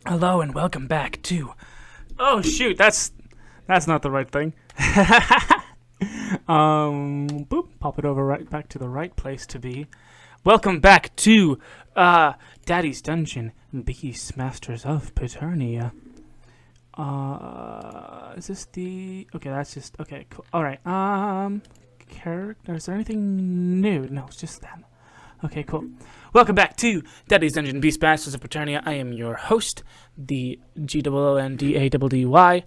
Hello and welcome back to. Oh shoot, that's not the right thing. Boop, pop it over right back to the right place to be. Welcome back to Daddy's Dungeon, Beast Masters of Paternia. Is this the? Okay, that's just okay. Cool. All right. Character. Is there anything new? No, it's just them. Okay, cool. Welcome back to Daddy's Dungeon, Beast Masters of Paternia. I am your host, the GOONDADDY,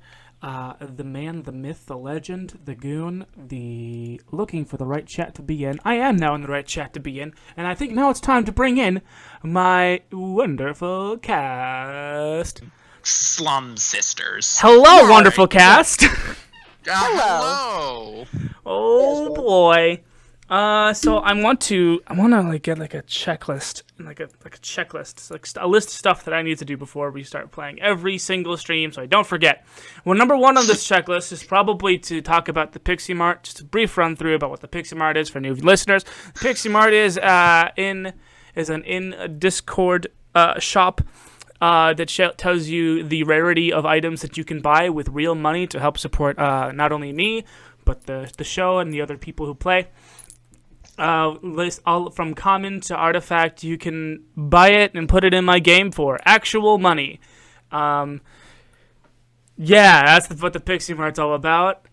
the man, the myth, the legend, the goon, the looking for the right chat to be in. I am now in the right chat to be in, and I think now it's time to bring in my wonderful cast. Slum Sisters. Hello, wonderful cast. Hello. Oh boy. So I want to like get like a checklist, like a checklist, like a list of stuff that I need to do before we start playing every single stream, so I don't forget. Well, number one on this checklist is probably to talk about the Pixie Mart. Just a brief run through about what the Pixie Mart is for new listeners. The Pixie Mart is an Discord shop. That tells you the rarity of items that you can buy with real money to help support not only me, but the show and the other people who play. List all from common to artifact. You can buy it and put it in my game for actual money. Yeah, that's what the Pixie Mart's all about.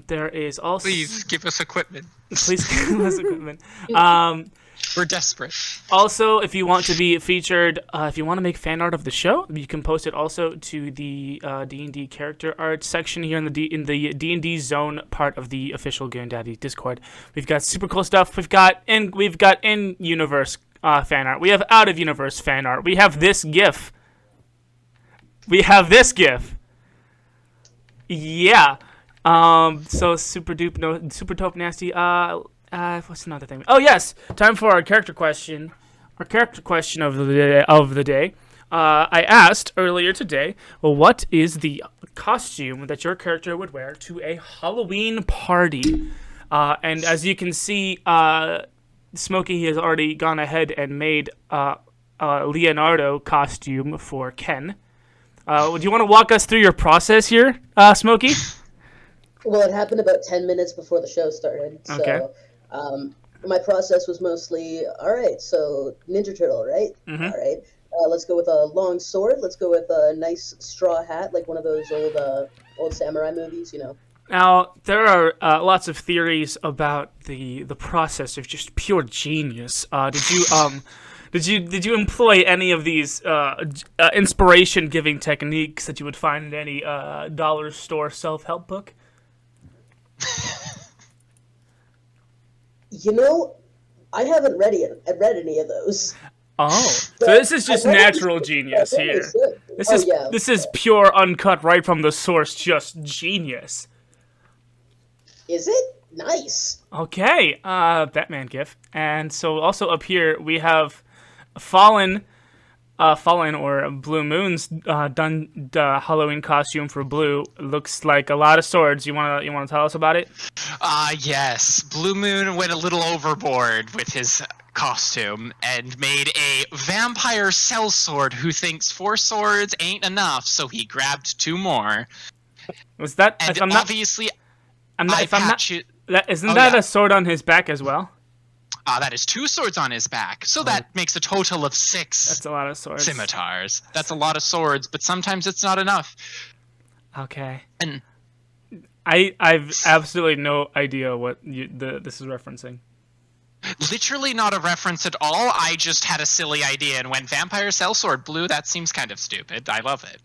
There is also Please give us equipment. please give us equipment. We're desperate. Also, if you want to be featured, if you want to make fan art of the show, you can post it also to the D&D character art section here in the D&D zone part of the official GoonDaddy Discord. We've got super cool stuff. We've got in universe fan art. We have out of universe fan art. We have this GIF. Yeah. So super dope nasty. What's another thing? Oh yes, time for our character question. Our character question of the day. I asked earlier today, well, what is the costume that your character would wear to a Halloween party? And as you can see, Smokey has already gone ahead and made a Leonardo costume for Ken. Do you want to walk us through your process here, Smokey? Well, it happened about 10 minutes before the show started. So, Okay. My process was mostly, all right, so Ninja Turtle, right? Mm-hmm. All right. Let's go with a long sword. Let's go with a nice straw hat, like one of those old samurai movies, you know. Now, there are lots of theories about the process of just pure genius. Did you employ any of these inspiration-giving techniques that you would find in any dollar store self-help book? You know, I haven't read any of those. Oh, so this is just natural genius here. This is pure, uncut, right from the source, just genius. Is it? Nice. Okay, Batman gif. And so also up here we have Fallen or Blue Moon's done the Halloween costume for Blue. Looks like a lot of swords. You wanna tell us about it? Yes. Blue Moon went a little overboard with his costume and made a vampire sellsword who thinks 4 swords ain't enough, so he grabbed 2 more. Was that? And Isn't that a sword on his back as well? That is 2 swords on his back, so that makes a total of 6. That's a lot of swords. Scimitars. That's a lot of swords, but sometimes it's not enough. Okay. And I've absolutely no idea what this is referencing. literally not a reference at all. I just had a silly idea and went vampire sellsword Blue. That seems kind of stupid. I love it.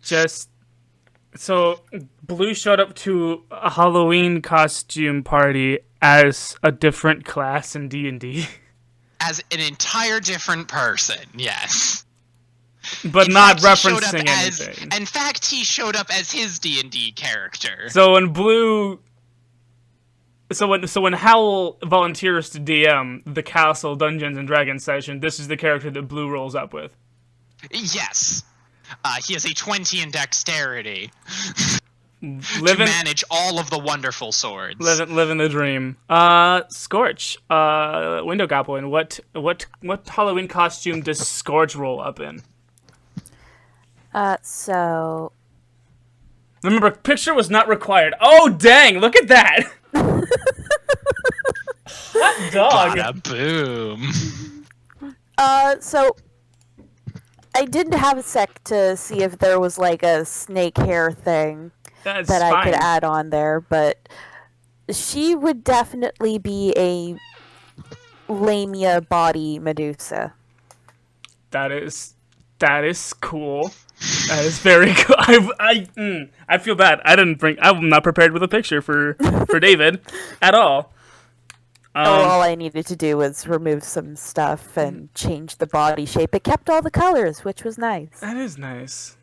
So Blue showed up to a Halloween costume party as a different class in D&D. As an entire different person, yes. But In not fact, he showed up referencing as- anything. In fact, he showed up as his D&D character. So when Howle volunteers to DM the Castle Dungeons and Dragons session, this is the character that Blue rolls up with. Yes. He has a 20 in dexterity to Living manage all of the wonderful swords. living the dream. Skortch, Window Goblin. What Halloween costume does Skortch roll up in? So Remember, picture was not required. Oh, dang, look at that! Hot dog! Bada boom. So I did have a sec to see if there was like a snake hair thing That's that I fine. could add on there, but she would definitely be a lamia body Medusa. That is cool. That is very cool. I feel bad. I'm not prepared with a picture for David at all. All I needed to do was remove some stuff and change the body shape. It kept all the colors, which was nice. That is nice.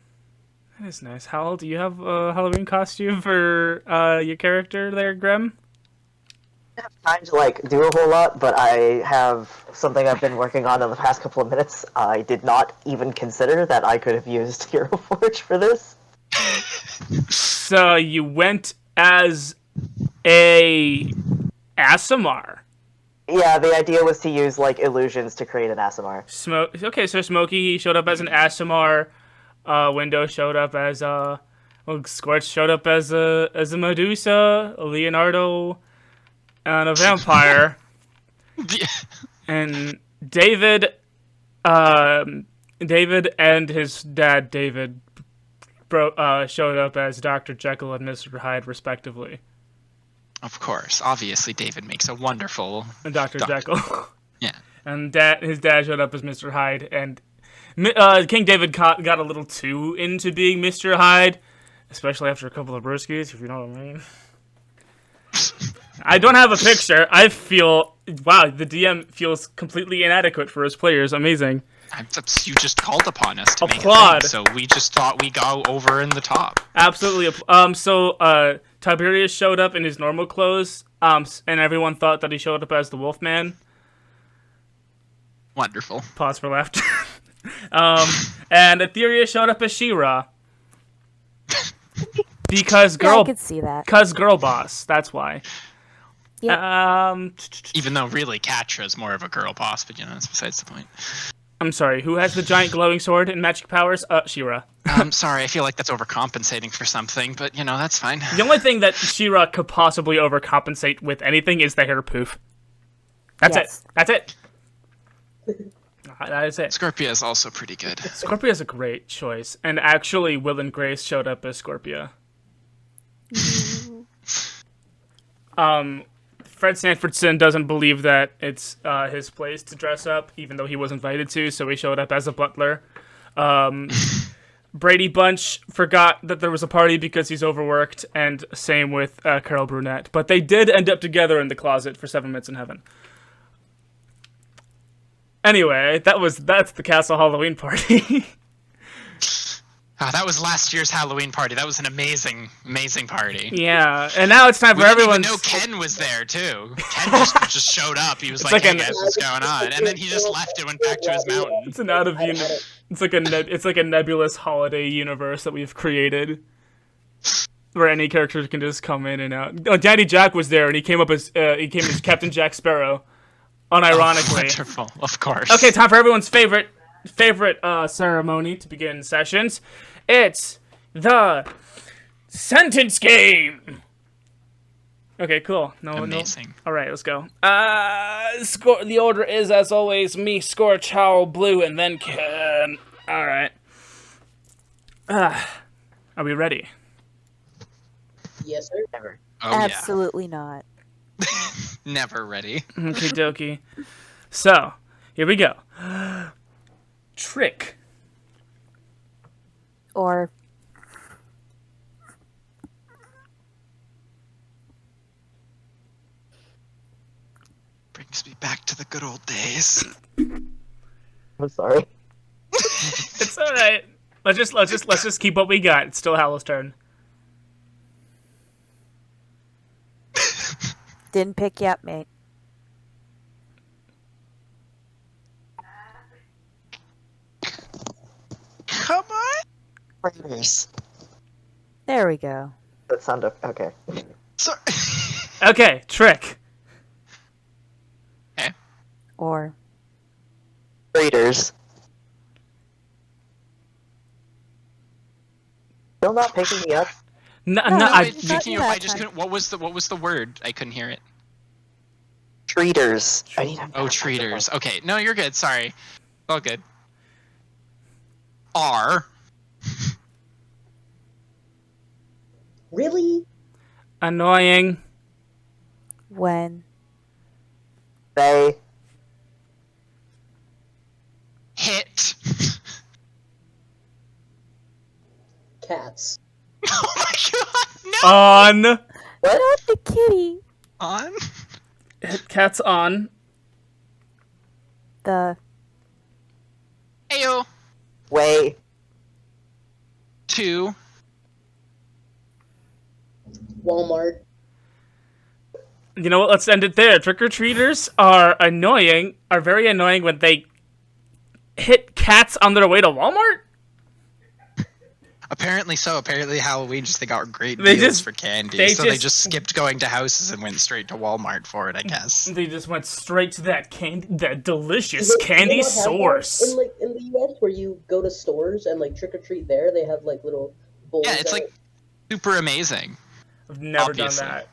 That is nice. Howle, do you have a Halloween costume for your character there, Grem? I have time to like do a whole lot, but I have something I've been working on in the past couple of minutes. I did not even consider that I could have used Hero Forge for this. So you went as a Asimar. Yeah, the idea was to use like illusions to create an Asimar. Okay, so Smokey showed up as an Asimar. Window showed up as Skortch showed up as a Medusa, a Leonardo, and a vampire. And David and his dad David showed up as Dr. Jekyll and Mr. Hyde, respectively. Of course, obviously, David makes a wonderful And Dr. Jekyll. Yeah. And his dad showed up as Mr. Hyde, and King David got a little too into being Mr. Hyde, especially after a couple of brewskis, if you know what I mean. I don't have a picture. I feel, wow, the DM feels completely inadequate for his players. Amazing. You just called upon us to Applaud. make a thing, so we just thought we'd go over in the top. Absolutely. So Tiberius showed up in his normal clothes, and everyone thought that he showed up as the Wolfman. Wonderful. Pause for laughter. And Etheria showed up as She-Ra. Because Yeah, I could see that. Cause girl boss. That's why. Yeah. Even though really Catra's more of a girl boss, but that's besides the point. I'm sorry. Who has the giant glowing sword and magic powers? She-Ra. I'm sorry, I feel like that's overcompensating for something, but that's fine. The only thing that She-Ra could possibly overcompensate with anything is the hair poof. That's Yes. it. That's it. That is it. Scorpia is also pretty good. Scorpia is a great choice, and actually, Will and Grace showed up as Scorpia. Fred Sanfordson doesn't believe that it's his place to dress up, even though he was invited to, so he showed up as a butler. Brady Bunch forgot that there was a party because he's overworked, and same with Carol Brunette. But they did end up together in the closet for 7 Minutes in Heaven. Anyway, that's the Castle Halloween party. That was last year's Halloween party. That was an amazing, amazing party. Yeah, and now it's time for We didn't everyone. even know Ken was there too. Ken just showed up. He was like, "Hey guys, what's going on?" And then he just left and went back to his mountain. It's an out of It's like a nebulous holiday universe that we've created, where any character can just come in and out. Oh, Daddy Jack was there, and he came as Captain Jack Sparrow, unironically. Wonderful, of course. Okay, time for everyone's favorite ceremony to begin sessions. It's the sentence game. Okay, cool. Amazing. All right, let's go. The order is, as always, me, Skortch, Howle, Blue, and then Ken. All right. Are we ready? Yes, sir. Never. Oh Absolutely not. yeah. Never ready. Okie dokie. So, here we go. Trick. Or Brings me back to the good old days. I'm sorry. It's all right. Let's just keep what we got. It's still Howle's turn. didn't pick you up, mate. Come on. Raiders. There we go. That sounded okay. Sorry. Okay, trick. Or Raiders. still not picking me up? No, No, No, I, it's picking you up. I that just time. couldn't. What was the word? I couldn't hear it. Treaters. I need a Oh, treaters. Okay, no, you're good. Sorry. All good. R. Really? annoying. When? They. Hit. Cats. Oh my god, no! On. What about the kitty? On? Cat's on. The Ayo. Way. 2. Walmart. You know what? Let's end it there. Trick-or-treaters are very annoying when they hit cats on their way to Walmart. Apparently so. Apparently Halloween they got great They deals just- for candy. they So they just- just skipped going to houses and went straight to Walmart for it, I guess. They just went straight to that delicious Do they candy not have that source. in the US, where you go to stores and like trick or treat there, they have like little bowls. Yeah, it's out. like super amazing. I've never obviously. done that.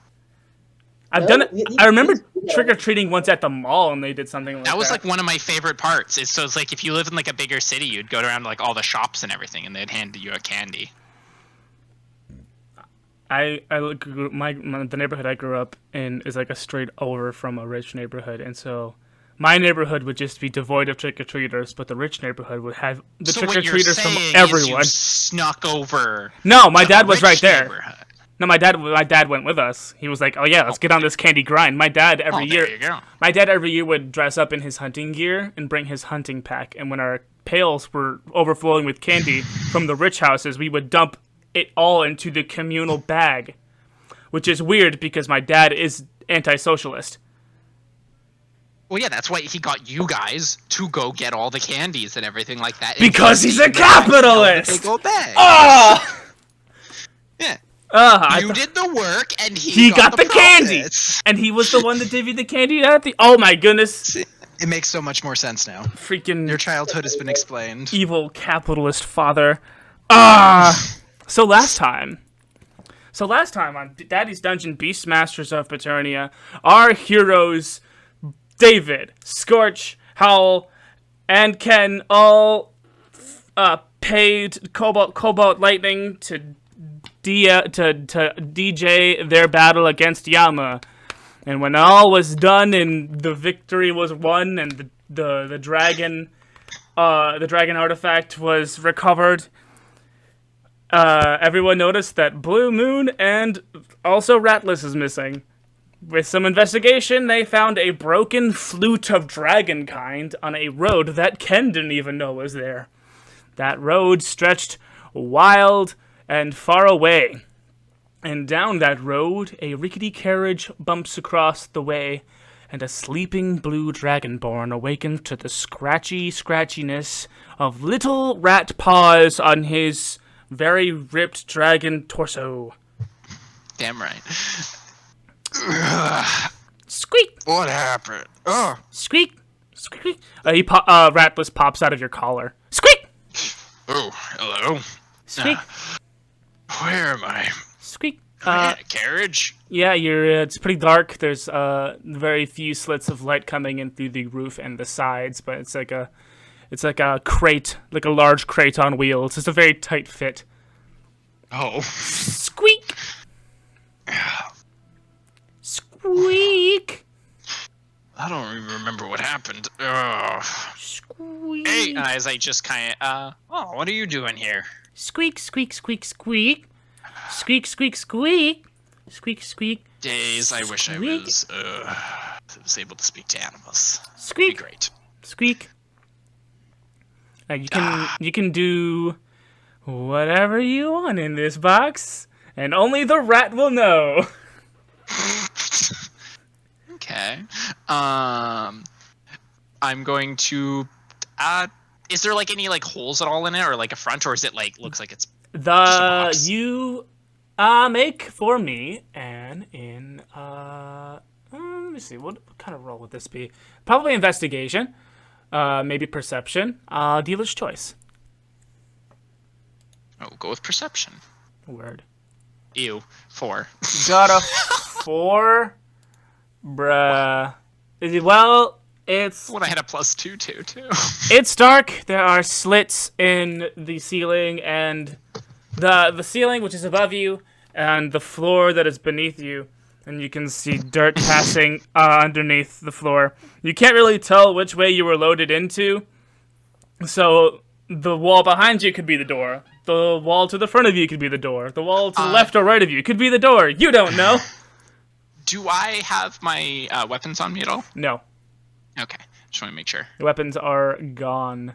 I've No? done it. You I remember do that. trick or treating once at the mall, and they did something like that. That was like one of my favorite parts. So it's like if you live in like a bigger city, you'd go around to like all the shops and everything, and they'd hand you a candy. The neighborhood I grew up in is like a straight over from a rich neighborhood, and so my neighborhood would just be devoid of trick or treaters, but the rich neighborhood would have the So trick or what you're treaters from saying is everyone. you snuck over. No, my to dad the was rich right there. neighborhood. No, my dad went with us. He was like, "Oh yeah, let's get on this candy grind." My dad every There year, you go. my dad every year would dress up in his hunting gear and bring his hunting pack. And when our pails were overflowing with candy from the rich houses, we would dump it all into the communal bag, which is weird because my dad is anti-socialist. Well, yeah, that's why he got you guys to go get all the candies and everything like that. Because he's a in the bag, out of the capitalist! big old bag. Ah! Yeah. I You did the work, and He got the candy! profits. And he was the one that gave you the candy at the. Oh my goodness! It makes so much more sense now. Freaking Your childhood has been explained. evil capitalist father. Ah! So last time on Daddy's Dungeon Beastmasters of Paternia, our heroes, David, Skortch, Howle, and Ken all paid Cobalt Lightning to DJ their battle against Yama. And when all was done and the victory was won and the dragon artifact was recovered, everyone noticed that Blu Moon and also Ratless is missing. With some investigation, they found a broken flute of dragon kind on a road that Ken didn't even know was there. That road stretched wild and far away. And down that road, a rickety carriage bumps across the way, and a sleeping blue dragonborn awakens to the scratchiness of little rat paws on his very ripped dragon torso. Damn right. Squeak! What happened? Oh. Squeak! Squeak! Ratless pops out of your collar. Squeak! Oh, hello. Squeak! Where am I? Squeak! Am I in a carriage? Yeah, it's pretty dark. There's very few slits of light coming in through the roof and the sides, but it's like a crate, like a large crate on wheels. It's a very tight fit. Oh. Squeak! Squeak! I don't even remember what happened. Ugh. Squeak! Hey, as I just kind of, what are you doing here? Squeak! Squeak! Squeak! Squeak! Squeak! Squeak! Squeak! Squeak! Squeak! Days, I wish I Squeak. was able to speak to animals. Be Squeak! great. Squeak! You can do whatever you want in this box, and only the rat will know. Okay. I'm going to. Is there like any like holes at all in it, or like a front, or is it like looks like it's box. You make for me an let me see, what kind of roll would this be? Probably investigation, maybe perception, dealer's choice. Oh, go with perception. Word. Ew. 4. Got a 4? Bruh. Well, it's... Would I had a +2 too? It's dark. There are slits in the ceiling, and the ceiling, which is above you, and the floor that is beneath you, and you can see dirt passing underneath the floor. You can't really tell which way you were loaded into, so the wall behind you could be the door. The wall to the front of you could be the door. The wall to the left or right of you could be the door. You don't know. Do I have my weapons on me at all? No. Okay, just want to make sure. Your weapons are gone.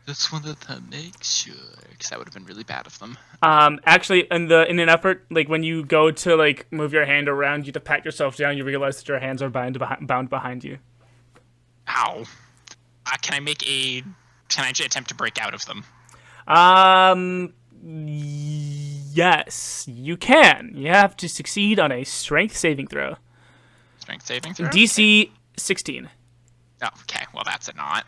Just wanted to make sure, because that would have been really bad of them. Actually, in an effort, like when you go to like move your hand around you to pat yourself down, you realize that your hands are bound behind you. Ow. Can I attempt to break out of them? Yes, you can. You have to succeed on a strength saving throw. Strength saving throw? DC 16. Oh, okay, well that's a not.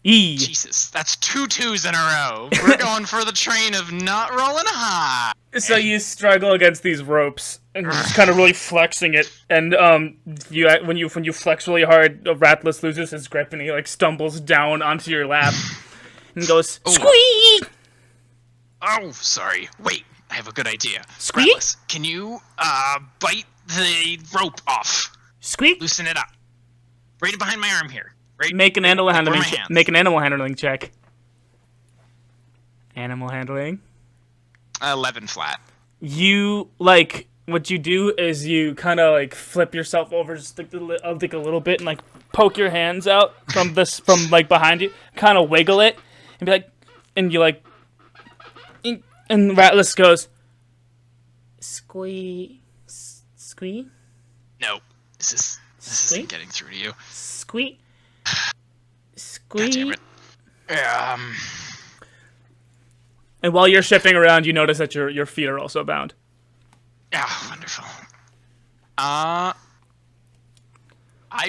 E. Jesus, that's 2 2s in a row. We're going for the train of not rolling high. So you struggle against these ropes and you're just kind of really flexing it, and when you flex really hard, Rattless loses his grip and he like stumbles down onto your lap and goes squeak. Oh, sorry. Wait, I have a good idea. Squeak? Rattless, can you bite the rope off? Squeak. Loosen it up. Right behind my arm here. Right. Make an animal handling. my hands. Make an animal handling check. Animal handling. 11 flat. You like what you do is you kind of like flip yourself over just like a little bit and like poke your hands out from like behind you, kind of wiggle it and be like, and you like, and Rattless goes, squee. No, this isn't getting through to you. Squee. God damn it. And while you're shifting around, you notice that your feet are also bound. Ah, wonderful. I'm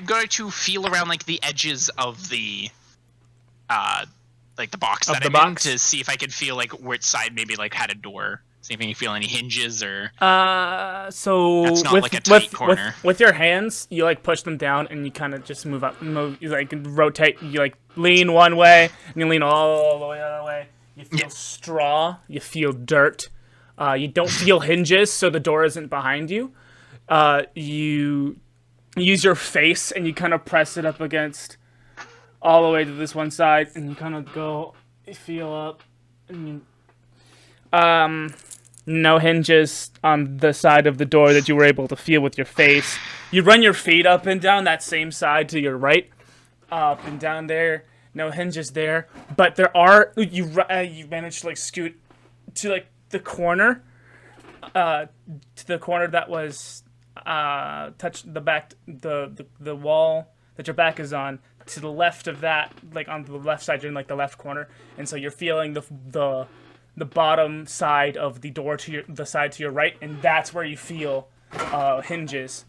going to feel around like the edges of the like the box Of that the I'm box? in to see if I could feel like which side maybe like had a door. See if I can feel any hinges or. So That's not with, like a tight corner. With your hands, you like push them down and you kind of just move you like rotate. You like lean one way and you lean all the way the other way. You feel straw. You feel dirt. You don't feel hinges, so the door isn't behind you. You use your face and you kind of press it up against all the way to this one side, and you kind of go feel up. And no hinges on the side of the door that you were able to feel with your face. You run your feet up and down that same side to your right, up and down there. No hinges there, but there are. You managed to like scoot to like the corner, that was touched the back, the wall that your back is on. To the left of that, like on the left side, you're in like the left corner, and so you're feeling the bottom side of the door to the side to your right, and that's where you feel hinges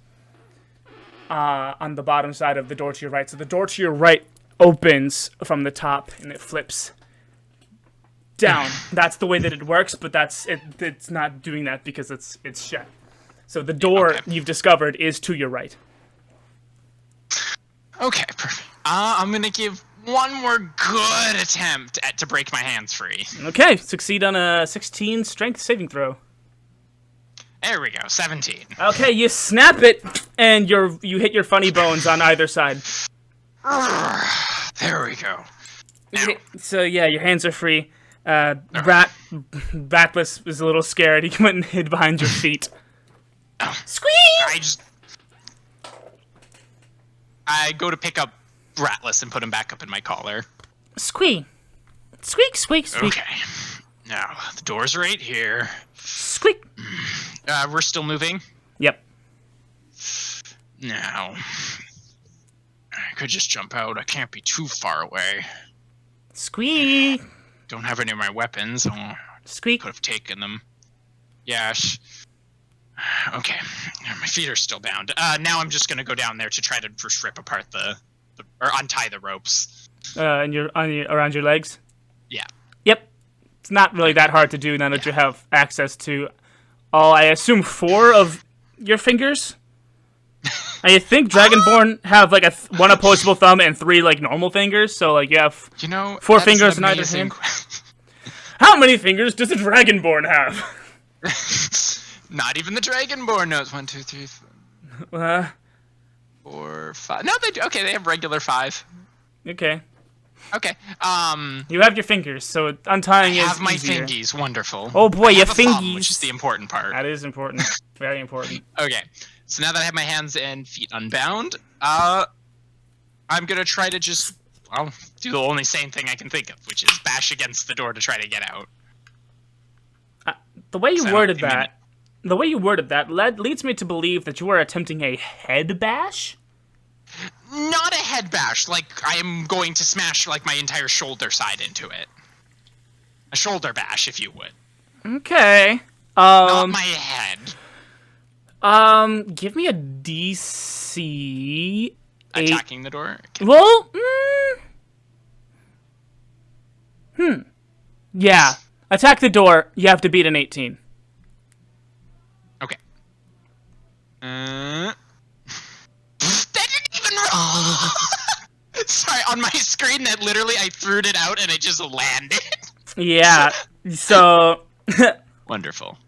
on the bottom side of the door to your right. So the door to your right opens from the top and it flips down. That's the way that it works, but it's not doing that because it's shut. So the door you've discovered is to your right. Okay, perfect. I'm gonna give one more good attempt to break my hands free. Okay, succeed on a 16 strength saving throw. There we go, 17. Okay, you snap it, and you hit your funny bones on either side. There we go. Now. So yeah, your hands are free. Rattless was a little scared. He went and hid behind your feet. Squeak! I go to pick up Rattless and put him back up in my collar. Squeak. Squeak, squeak, squeak. Okay. Now, the door's right here. Squeak. We're still moving? Yep. Now, I could just jump out. I can't be too far away. Squeak. Don't have any of my weapons. Squeak. Could have taken them. Yes. Okay. My feet are still bound. Now I'm just gonna go down there to try to first rip apart or untie the ropes. And around your legs? Yeah. Yep. It's not really that hard to do now that you have access to I assume 4 of your fingers. I think Dragonborn have like one opposable thumb and 3 like normal fingers. So like you have 4 that is fingers an in either amazing hand. How many fingers does a Dragonborn have? Not even the Dragonborn knows. 1, 2, 3, 4, 5. No, they do. Okay, they have regular 5. Okay. Okay. You have your fingers, so untying is I have my easier. fingies. Wonderful. Oh boy, I your have a thumb, fingies. which is the important part. That is important. Very important. Okay. So now that I have my hands and feet unbound, I'm gonna try to just do the only sane thing I can think of, which is bash against the door to try to get out. The way you worded that leads me to believe that you are attempting a head bash. Not a head bash, like I am going to smash like my entire shoulder side into it. A shoulder bash, if you would. Okay. Not my head. Give me a DC. Attacking the door? Okay. Well, yeah. Attack the door. You have to beat an 18. Okay. That didn't even roll! Sorry, on my screen, that literally, I threw it out and it just landed. Yeah, so... Wonderful.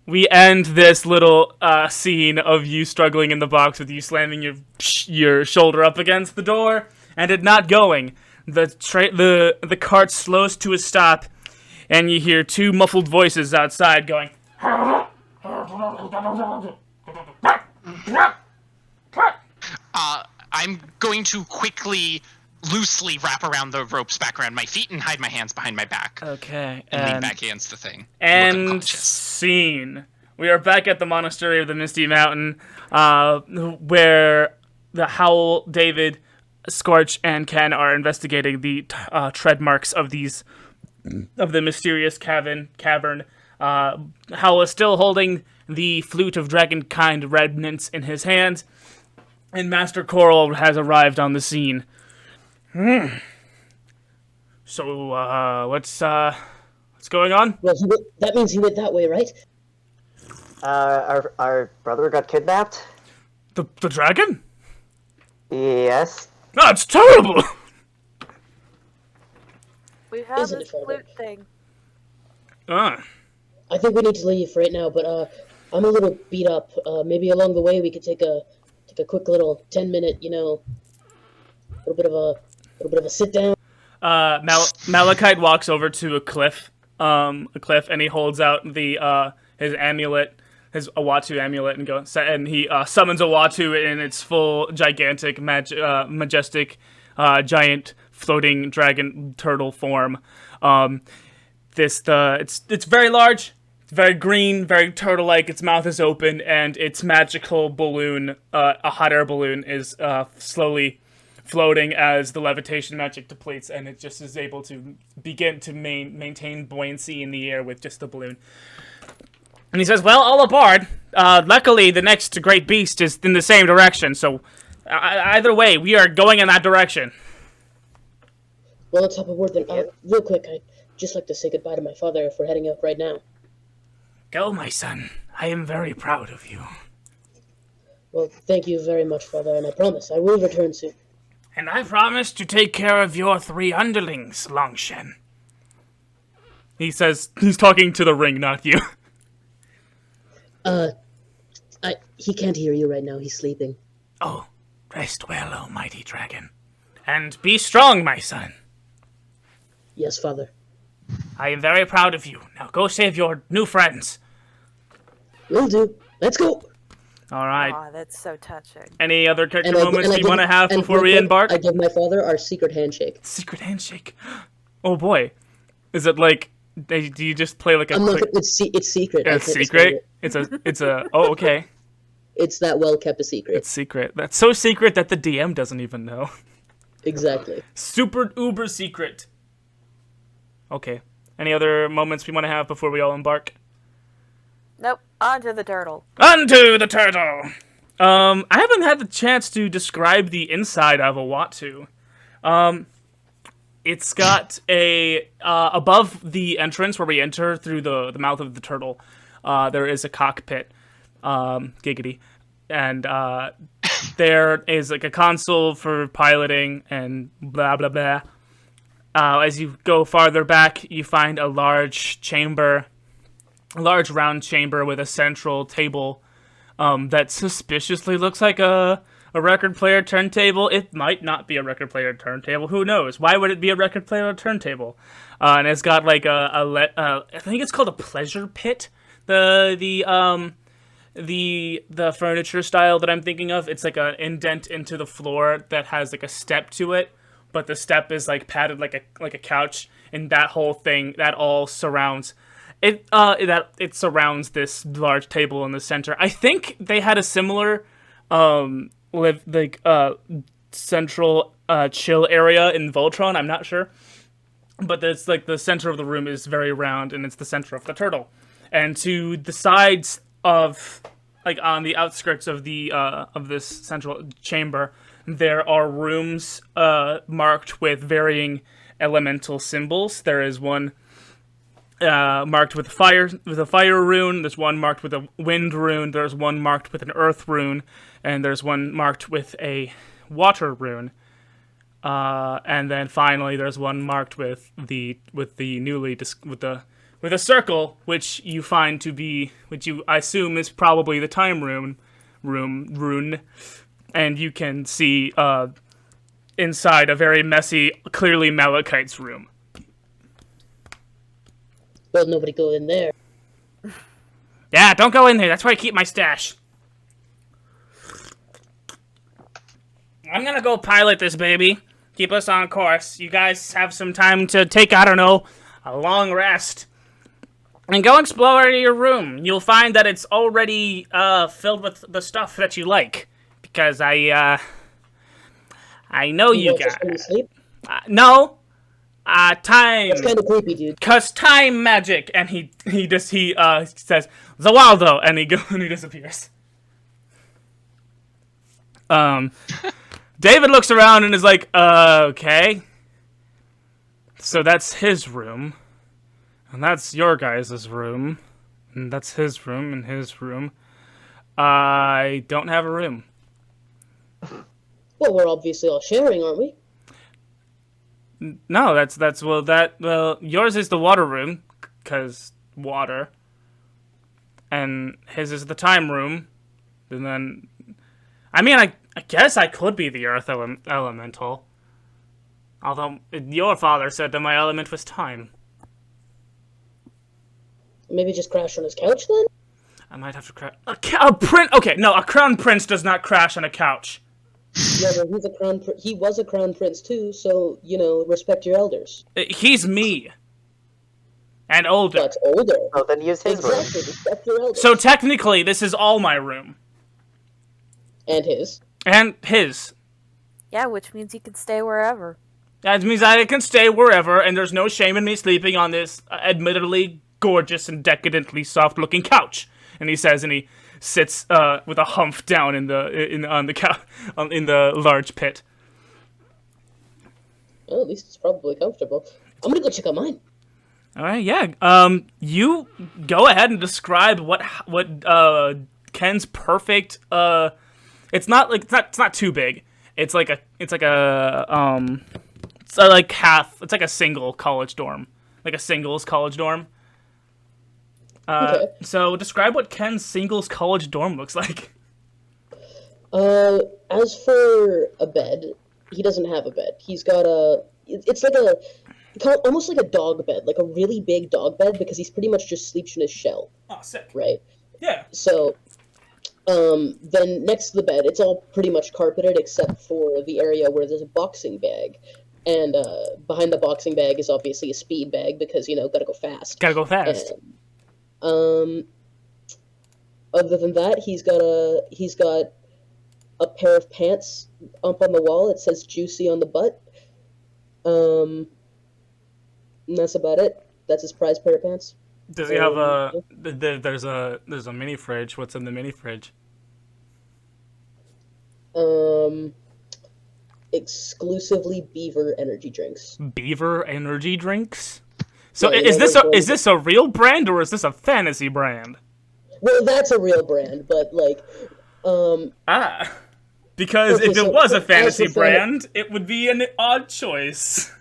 We end this little scene of you struggling in the box with you slamming your shoulder up against the door and it not going. The cart slows to a stop, and you hear 2 muffled voices outside going... I'm going to quickly, loosely wrap around the ropes back around my feet and hide my hands behind my back. Okay, And lean back against the thing. And Look unconscious. scene. We are back at the Monastery of the Misty Mountain, where the Howle, David, Skortch, and Ken are investigating the tread marks of the mysterious cavern. Howle is still holding the flute of dragonkind remnants in his hands, and Master Coral has arrived on the scene. So, what's going on? Well, that means he went that way, right? Our brother got kidnapped? The dragon? Yes. That's terrible! We have Isn't this it, Father? flute thing. Ah. I think we need to leave right now, but I'm a little beat up. Maybe along the way we could take a quick little 10-minute, a little bit of a sit down. Malachite walks over to a cliff, and he holds out his amulet, his Awatu amulet, and he summons Awatu in its full, gigantic, majestic, giant floating dragon turtle form. It's very large. It's very green, very turtle-like. Its mouth is open, and its magical balloon, a hot air balloon, is slowly floating as the levitation magic depletes, and it just is able to begin to maintain buoyancy in the air with just the balloon. And he says, well, all aboard. Luckily, the next great beast is in the same direction, so either way, we are going in that direction. Well, let's hop aboard then. Real quick, I'd just like to say goodbye to my father if we're heading out right now. Go, my son. I am very proud of you. Well, thank you very much, Father, and I promise I will return soon. And I promise to take care of your 3 underlings, Longshen. He says, he's talking to the ring, not you. He can't hear you right now. He's sleeping. Oh, rest well, O mighty dragon. And be strong, my son. Yes, Father. I am very proud of you. Now go save your new friends. Will do. Let's go. All right. Aw, that's so touching. Any other character And moments you want to have before we real quick, embark? I give my father our secret handshake. Secret handshake. Oh boy. Is it like, do you just play like a quick... It's secret. It's secret? It's a... Oh, okay. It's that well kept a secret. It's secret. That's so secret that the DM doesn't even know. Exactly. Super uber secret. Okay. Any other moments we want to have before we all embark? Nope. Onto the turtle. Onto the turtle! I haven't had the chance to describe the inside of a Watu. It's got above the entrance where we enter through the mouth of the turtle, there is a cockpit, giggity, and there is like a console for piloting and blah blah blah. As you go farther back, you find a large round chamber with a central table that suspiciously looks like a record player turntable. It might not be a record player turntable. Who knows? Why would it be a record player turntable? And it's got like I think it's called a pleasure pit. The furniture style that I'm thinking of. It's like an indent into the floor that has like a step to it, but the step is like padded like a couch, and that whole thing that all surrounds it. It surrounds this large table in the center. I think they had a similar central chill area in Voltron. I'm not sure, but it's like the center of the room is very round, and it's the center of the turtle. And to the sides of, like on the outskirts of the of this central chamber, there are rooms marked with varying elemental symbols. There is one marked with a fire rune. There's one marked with a wind rune. There's one marked with an earth rune, and there's one marked with a water rune. And then finally, there's one marked with a circle, which you find to be, which you I assume is probably the time rune, and you can see inside a very messy, clearly Malachite's room. Well, nobody go in there. Yeah, don't go in there. That's where I keep my stash. I'm gonna go pilot this baby. Keep us on course. You guys have some time to take, I don't know, a long rest. And go explore your room. You'll find that it's already filled with the stuff that you like. Because I know you guys. Sleep? No. Time. That's kind of creepy, dude. Cause time magic, and he says Zawaldo, and he disappears. David looks around and is like, okay. So that's his room, and that's your guys' room, and that's his room and his room. I don't have a room. Well, we're obviously all sharing, aren't we? No, yours is the water room, cause water, and his is the time room, and then, I mean, I guess I could be the earth elemental, although your father said that my element was time. Maybe just crash on his couch then? I might have to crash. A crown prince does not crash on a couch. Yeah, but he was a crown prince too, so, respect your elders. He's me. And older. That's older. Oh, then use his room. Exactly, respect your elders. So technically, this is all my room. And his. And his. Yeah, which means you can stay wherever. That means I can stay wherever, and there's no shame in me sleeping on this admittedly gorgeous and decadently soft-looking couch. And he says, and he sits with a humph down in the large pit. Well, at least it's probably comfortable. I'm gonna go check out mine. All right, yeah. You go ahead and describe what Ken's perfect. It's not too big. It's like a single college dorm, like a singles college dorm. Okay. So describe what Ken's singles college dorm looks like. As for a bed, he doesn't have a bed. He's got it's like almost like a dog bed, like a really big dog bed, because he's pretty much just sleeps in his shell. Oh, sick. Right? Yeah. So, then next to the bed, it's all pretty much carpeted except for the area where there's a boxing bag. And, behind the boxing bag is obviously a speed bag because, gotta go fast. Gotta go fast. And, other than that, he's got a pair of pants up on the wall. It says "juicy" on the butt. And that's about it. That's his prized pair of pants. Does he have a? There's a mini fridge. What's in the mini fridge? Exclusively Beaver energy drinks. Beaver energy drinks. So Yeah, is this a real brand or is this a fantasy brand? Well, that's a real brand, but like, Because Okay, if it so was a as fantasy the fan- brand, it would be an odd choice.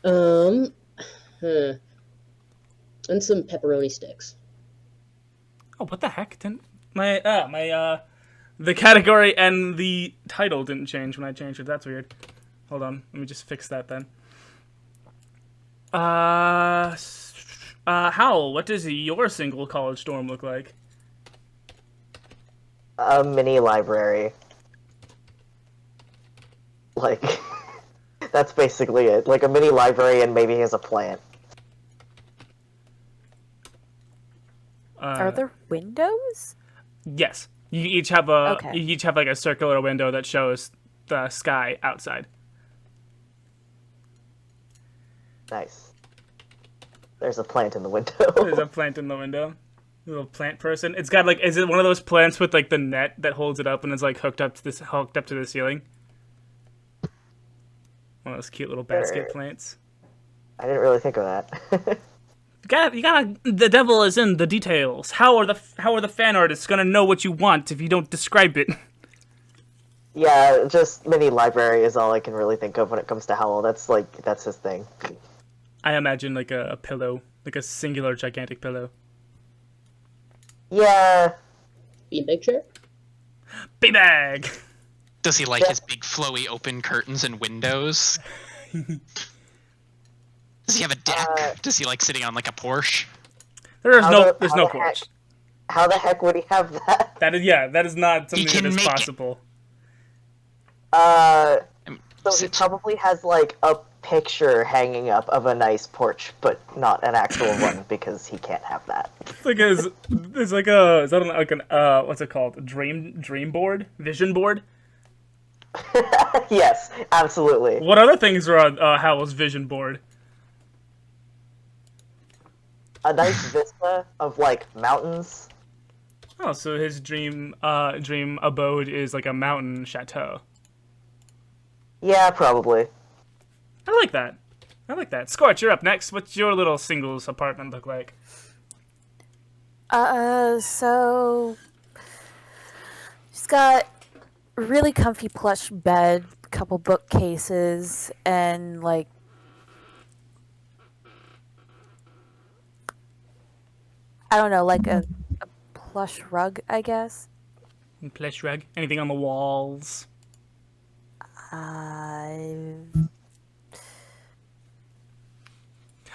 and some pepperoni sticks. Oh, what the heck? Didn't the category and the title didn't change when I changed it. That's weird. Hold on, let me just fix that then. Howle, what does your single college dorm look like? A mini library. Like, that's basically it. Like a mini library and maybe he has a plant. Are there windows? Yes. You each have a Okay. you each have like a circular window that shows the sky outside. Nice. There's a plant in the window. There's a plant in the window. Little plant person. It's got like, is it one of those plants with like the net that holds it up and it's like hooked up to the ceiling? One of those cute little basket plants. I didn't really think of that. You gotta. The devil is in the details. How are the fan artists gonna know what you want if you don't describe it? Yeah, just mini library is all I can really think of when it comes to Howle. That's his thing. I imagine like a pillow, like a singular gigantic pillow. Yeah. Beanbag chair? Beanbag. Does he like his big flowy open curtains and windows? Does he have a deck? Does he like sitting on like a Porsche? There's How no the porch. How the heck would he have that? That is not something can that is make it. possible. So he sit- probably has like a picture hanging up of a nice porch, but not an actual one because he can't have that. It's like a is that like an what's it called? A dream board? Vision board? Yes, absolutely. What other things are on Howell's vision board? A nice vista of like mountains. Oh, so his dream abode is like a mountain chateau. Yeah, probably. I like that. Skortch, you're up next. What's your little singles apartment look like? So she's got a really comfy plush bed, a couple bookcases, and like I don't know, like a plush rug, I guess. Plush rug? Anything on the walls? I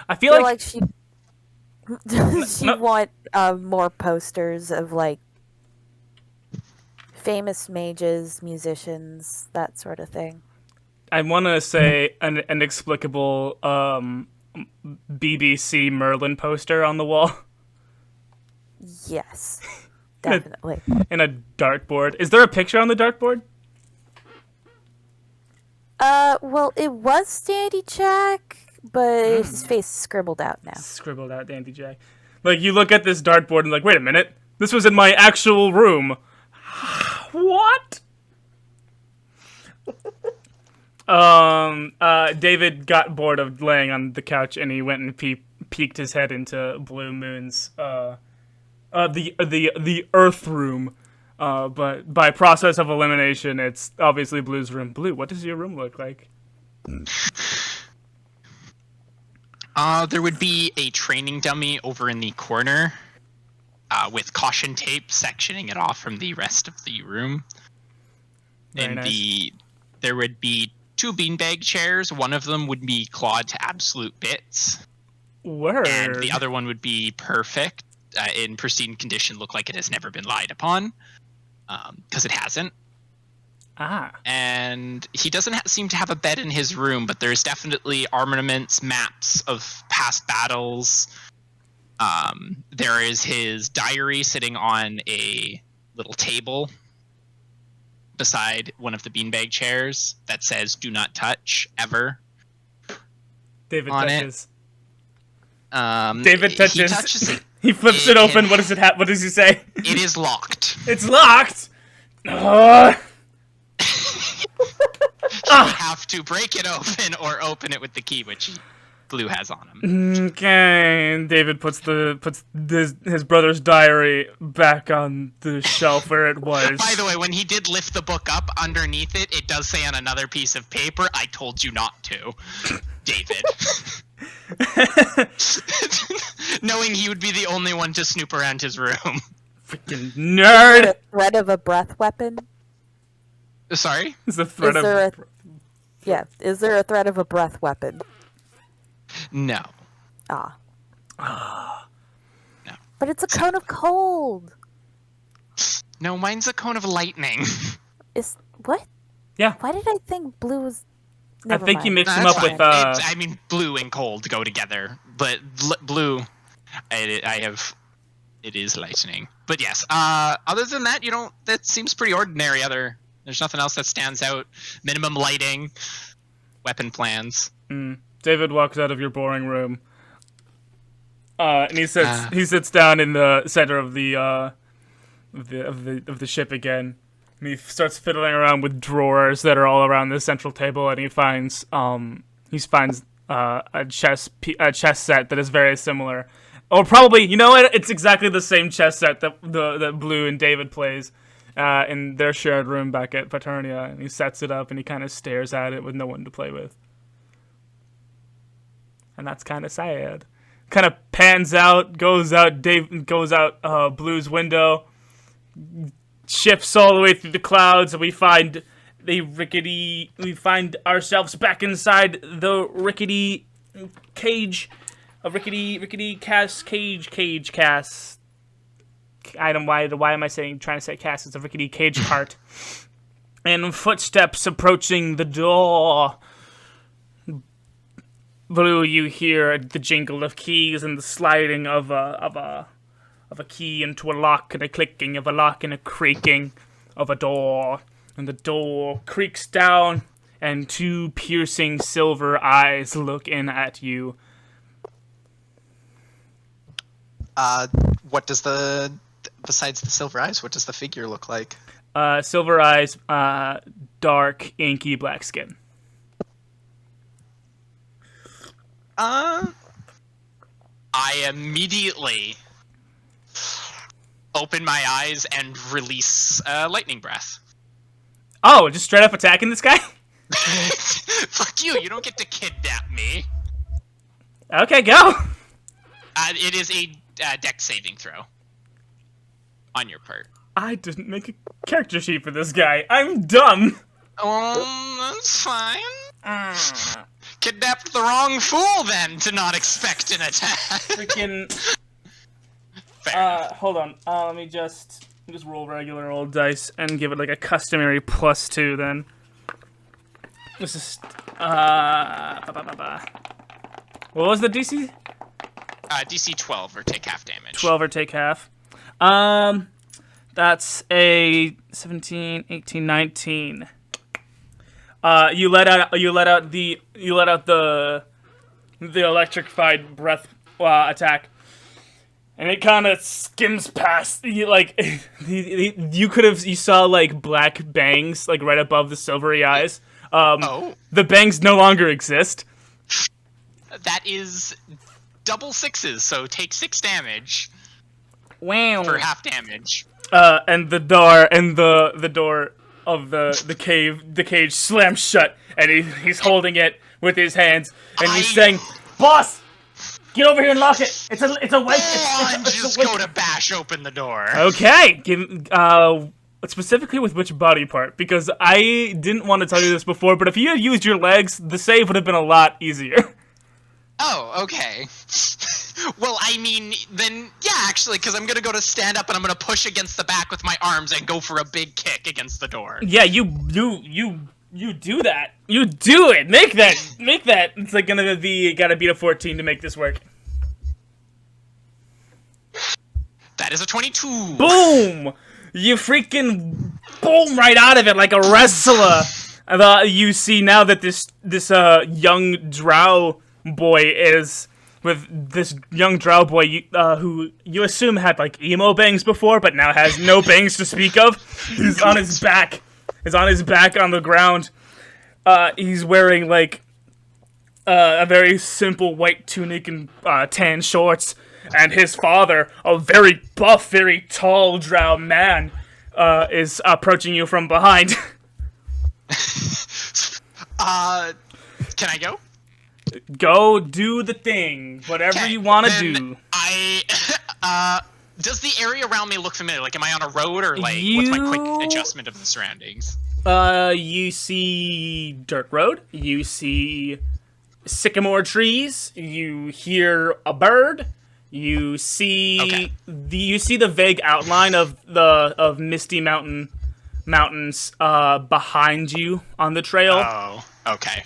I feel feel like like she want more posters of like famous mages, musicians, that sort of thing. I want to say an inexplicable BBC Merlin poster on the wall Yes, definitely. and a dartboard. Is there a picture on the dartboard? Well, it was Dandy Jack, but his face is scribbled out now. Scribbled out Dandy J. Like, you look at this dartboard and like, wait a minute, this was in my actual room. What? David got bored of laying on the couch and he went and peeked his head into Blu Moon's the Earth room. But by process of elimination, it's obviously Blue's room. Blue, what does your room look like? There would be a training dummy over in the corner, with caution tape sectioning it off from the rest of the room. Very nice. There would be 2 beanbag chairs. One of them would be clawed to absolute bits, Word. and the other one would be perfect, in pristine condition, look like it has never been lied upon, because it hasn't. And he doesn't seem to have a bed in his room, but there's definitely armaments, maps of past battles. There is his diary sitting on a little table beside one of the beanbag chairs that says "Do not touch ever." David on touches. David David touches. He touches it. He flips it open. What does it have? What does he say? It is locked. It's locked. You have to break it open or open it with the key, which Blue has on him. Okay, and David puts his brother's diary back on the shelf where it was. By the way, when he did lift the book up, underneath it, it does say on another piece of paper, "I told you not to, David." Knowing he would be the only one to snoop around his room. Freaking nerd! A threat of a breath weapon? Sorry? It's a threat Is of... there Yeah, is there a threat of a breath weapon? No. Ah. No. But it's a cone of cold. No, mine's a cone of lightning. Is what? Yeah. Why did I think blue was? I think you mind. mixed No, them that's up with, fine. I mean, blue and cold go together, but blue, it is lightning. But yes, other than that, that seems pretty ordinary. There's nothing else that stands out. Minimum lighting, weapon plans. David walks out of your boring room, and he sits down in the center of the ship again. And he starts fiddling around with drawers that are all around the central table, and he finds a chess set that is very similar. Or probably, you know what? It's exactly the same chess set that Blue and David plays in their shared room back at Paternia. And he sets it up, and he kind of stares at it with no one to play with. And that's kind of sad. Kind of pans out, goes out Blue's window, shifts all the way through the clouds, and we find ourselves back inside the rickety cage, a rickety cast. Why am I trying to say cast? It's a rickety cage cart, and footsteps approaching the door. Blue, you hear the jingle of keys and the sliding of a key into a lock, and a clicking of a lock, and a creaking of a door. And the door creaks down, and two piercing silver eyes look in at you. What does besides the silver eyes, what does the figure look like? Silver eyes, dark, inky black skin. I immediately open my eyes and release lightning breath. Oh, just straight up attacking this guy? Fuck you! You don't get to kidnap me. Okay, go. It is a dex saving throw on your part. I didn't make a character sheet for this guy. I'm dumb. That's fine. Kidnapped the wrong fool, then, to not expect an attack. Freaking. Fair enough. Hold on. Let me just roll regular old dice and give it like a customary +2. Then. This is. What was the DC? DC 12 or take half damage. 12 or take half. That's a 17, 18, 19. You let out the electrified breath attack, and it kind of skims past. You saw like black bangs like right above the silvery eyes. The bangs no longer exist. That is double sixes, so take 6 damage. Wow. For half damage. And the door of the cage slams shut, and he's holding it with his hands, and he's saying, "Boss, get over here and lock it. It's a wake. Just go to bash open the door." Okay, specifically with which body part? Because I didn't want to tell you this before, but if you had used your legs, the save would have been a lot easier. Oh, okay. Well, I mean, then, yeah, actually, because I'm going to go to stand up and I'm going to push against the back with my arms and go for a big kick against the door. Yeah, you do that. You do it. Make that. It's like gotta beat a 14 to make this work. That is a 22. Boom! You freaking boom right out of it like a wrestler. You see now that this young drow boy is with this young drow boy who you assume had like emo bangs before, but now has no bangs to speak of. He's on his back. He's on his back on the ground. He's wearing like a very simple white tunic and tan shorts, and his father, a very buff, very tall drow man, is approaching you from behind. Can I go? Go do the thing, whatever you want to then do. Does the area around me look familiar? Like, am I on a road, or like, what's my quick adjustment of the surroundings? You see dirt road. You see sycamore trees. You hear a bird. You see the vague outline of Misty Mountains behind you on the trail. Oh, okay.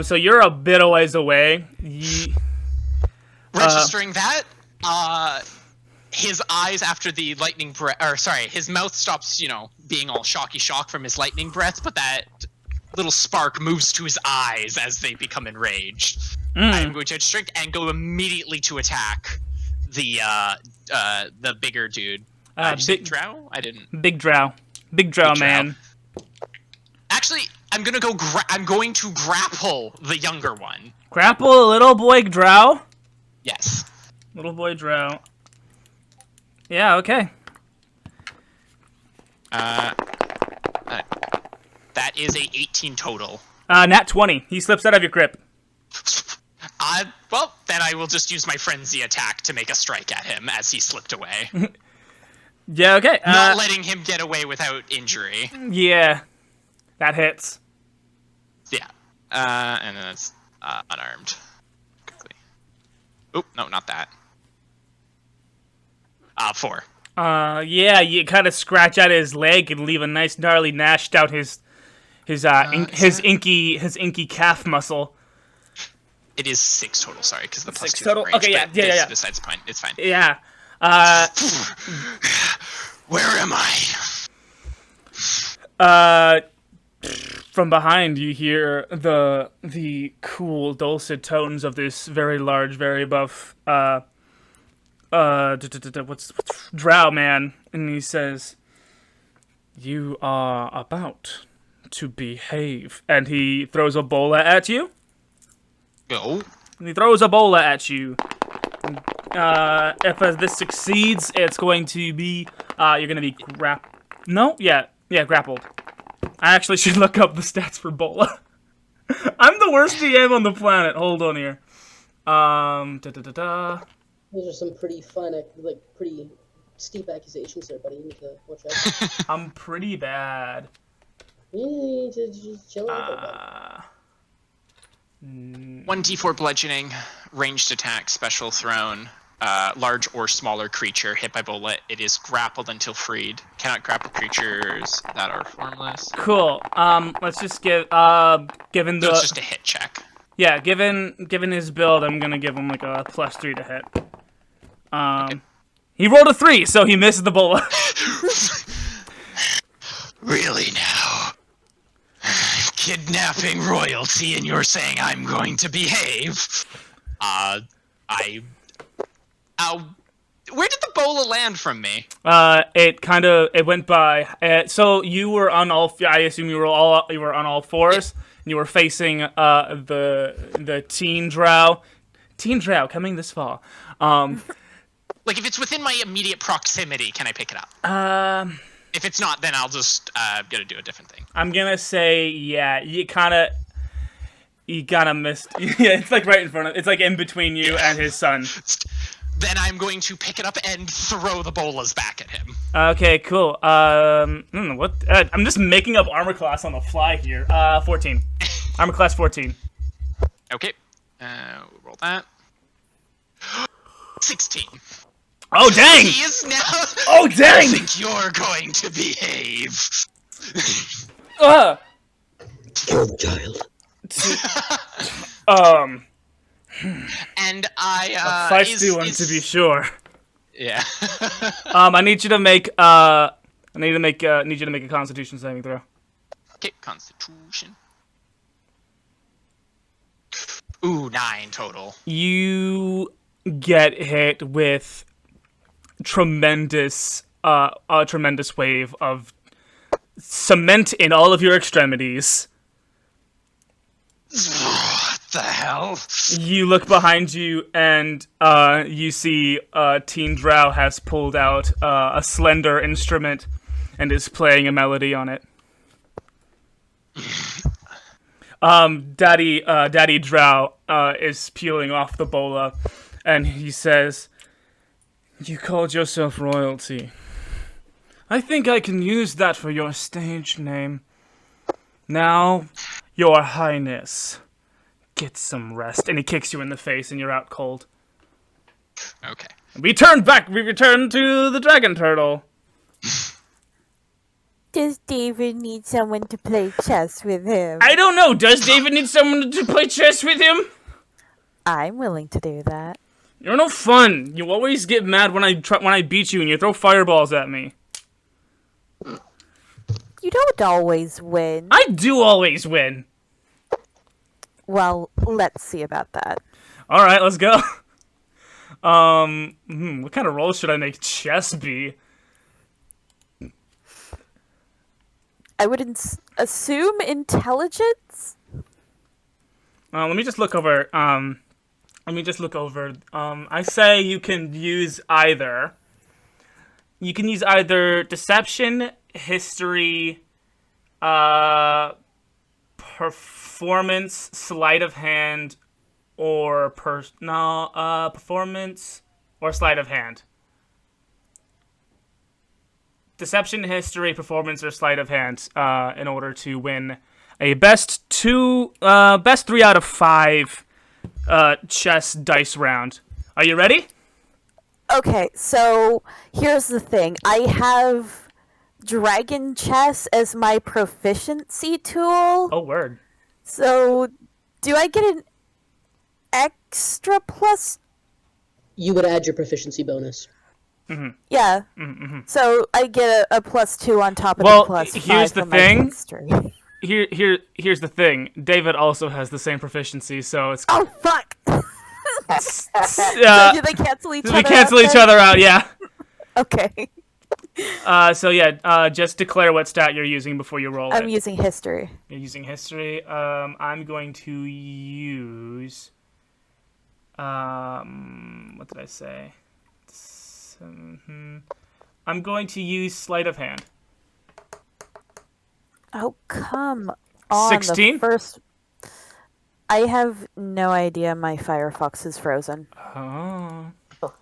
So you're a bit a ways away. Registering that, his eyes after the lightning breath, or sorry, his mouth stops, being all shock from his lightning breath, but that little spark moves to his eyes as they become enraged. I'm going to restrict and go immediately to attack the bigger dude. Big drow? I didn't. Big drow man. Actually, I'm going to grapple the younger one. Grapple a little boy drow? Yes. Little boy drow. Yeah, okay. That is a 18 total. Nat 20. He slips out of your grip. Well, then I will just use my frenzy attack to make a strike at him as he slipped away. Yeah, okay. Not letting him get away without injury. Yeah. That hits. Yeah. And then it's unarmed. Quickly. Oop, no, not that. 4. Yeah, you kind of scratch out his leg and leave a nice gnarly nashed out his inky calf muscle. It is 6 total, sorry, because the plus 6 2 total? range, Okay, yeah. Besides the point, it's fine. Yeah. Where am I? From behind you hear the cool dulcet tones of this very large, very buff what's drow man, and he says, "You are about to behave," and he throws a bola at you. Go. And he throws a bola at you. If this succeeds, it's going to be you're gonna be grappled. I actually should look up the stats for bola. I'm the worst DM on the planet. Hold on here. Those are some pretty pretty steep accusations there, buddy. You need to watch out. I'm pretty bad. You need to just chill out. 1d4 bludgeoning, ranged attack, special thrown, large or smaller creature hit by bullet. It is grappled until freed. Cannot grapple creatures that are formless. Cool. Let's just given the. So it's just a hit check. Yeah, given his build, I'm gonna give him like a +3 to hit. Okay. He rolled a 3, so he misses the bola. Really now? Kidnapping royalty, and you're saying I'm going to behave? Where did the bola land from me? It went by. So you were on all. I assume you were on all fours. Yeah. And you were facing the teen drow. Teen drow coming this fall. Like, if it's within my immediate proximity, can I pick it up? If it's not, then I'll just gotta do a different thing. I'm gonna say, yeah, you kind of missed. Yeah, it's like right in front of. It's like in between you and his son. Then I'm going to pick it up and throw the bolas back at him. Okay, cool. What? I'm just making up armor class on the fly here. 14. Armor class 14. Okay. We'll roll that. 16. Oh, dang! He is now... Oh, dang! I think you're going to behave. Kill the child. And I, a feisty one, to be sure. Yeah. I need you to make a Constitution saving throw. Okay, Constitution. Ooh, 9 total. You get hit with a tremendous wave of cement in all of your extremities. The hell? You look behind you, and you see Teen Drow has pulled out a slender instrument and is playing a melody on it. Daddy Drow is peeling off the bola, and he says, "You called yourself royalty. I think I can use that for your stage name. Now, your highness, get some rest." And he kicks you in the face, and you're out cold. Okay. We return to the dragon turtle. Does David need someone to play chess with him? I don't know. Does David need someone to play chess with him? I'm willing to do that. You're no fun. You always get mad when I beat you, and you throw fireballs at me. You don't always win. I do always win. Well, let's see about that. All right, let's go. What kind of role should I make chess be? I would assume intelligence? Let me just look over. I say you can use either. You can use either deception, history, performance, sleight of hand, or performance or sleight of hand. Deception, history, performance, or sleight of hand in order to win a best 3 out of 5 chess dice round. Are you ready? Okay, so here's the thing. I have Dragon Chess as my proficiency tool. Oh, word. So, do I get an extra plus? You would add your proficiency bonus. Yeah. Mm-hmm. So I get a +2 on top of Well, the plus 5 here's the for my thing. history. Here's the thing. David also has the same proficiency, so it's Oh fuck! uh, Do they cancel each other? we cancel out each then? other out. Yeah. Okay. So yeah. Just declare what stat you're using before you roll I'm it. using history. You're using history. I'm going to use. What did I say? I'm going to use sleight of hand. Oh come on! 16? The first. I have no idea. My Firefox is frozen. Oh.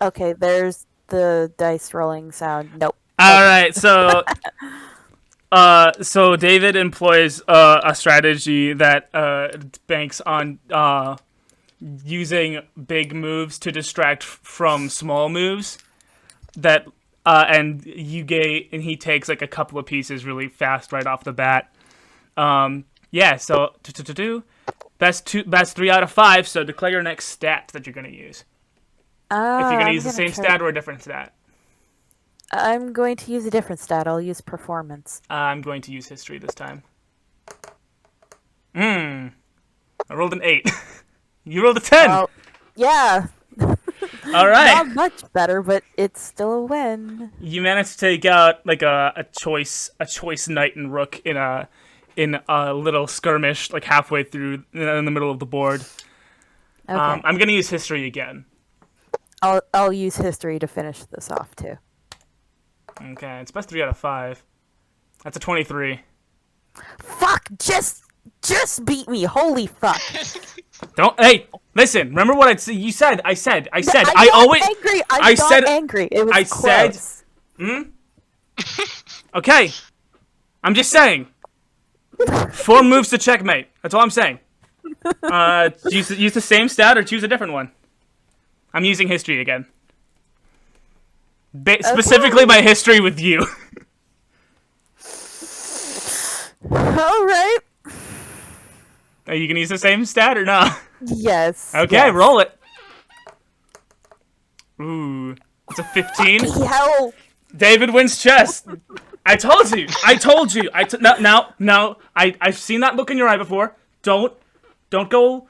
Okay, there's the dice rolling sound. Nope. All right, so so David employs a strategy that banks on using big moves to distract from small moves. That and he takes like a couple of pieces really fast right off the bat. Yeah, so best 3 out of 5. So declare your next stat that you're gonna use. If you're gonna use the same stat or a different stat. I'm going to use a different stat. I'll use performance. I'm going to use history this time. I rolled an 8. You rolled a 10. Well, yeah. All right. Not much better, but it's still a win. You managed to take out like a choice knight and rook in a little skirmish like halfway through in the middle of the board. Okay. I'm gonna use history again. I'll use history to finish this off too. Okay, it's best 3 out of 5. That's a 23. Fuck! Just beat me! Holy fuck! Hey, listen. Remember what you said? I said. I got always. angry. I got said. angry. It was I close. said. Okay. I'm just saying. 4 moves to checkmate. That's all I'm saying. Use the same stat or choose a different one. I'm using history again. Specifically my history with you. All right. Are you gonna use the same stat or not? Yes. Okay, yes. roll it. Ooh, it's a 15. Hell. David wins chess. I told you. No. I've seen that look in your eye before. Don't go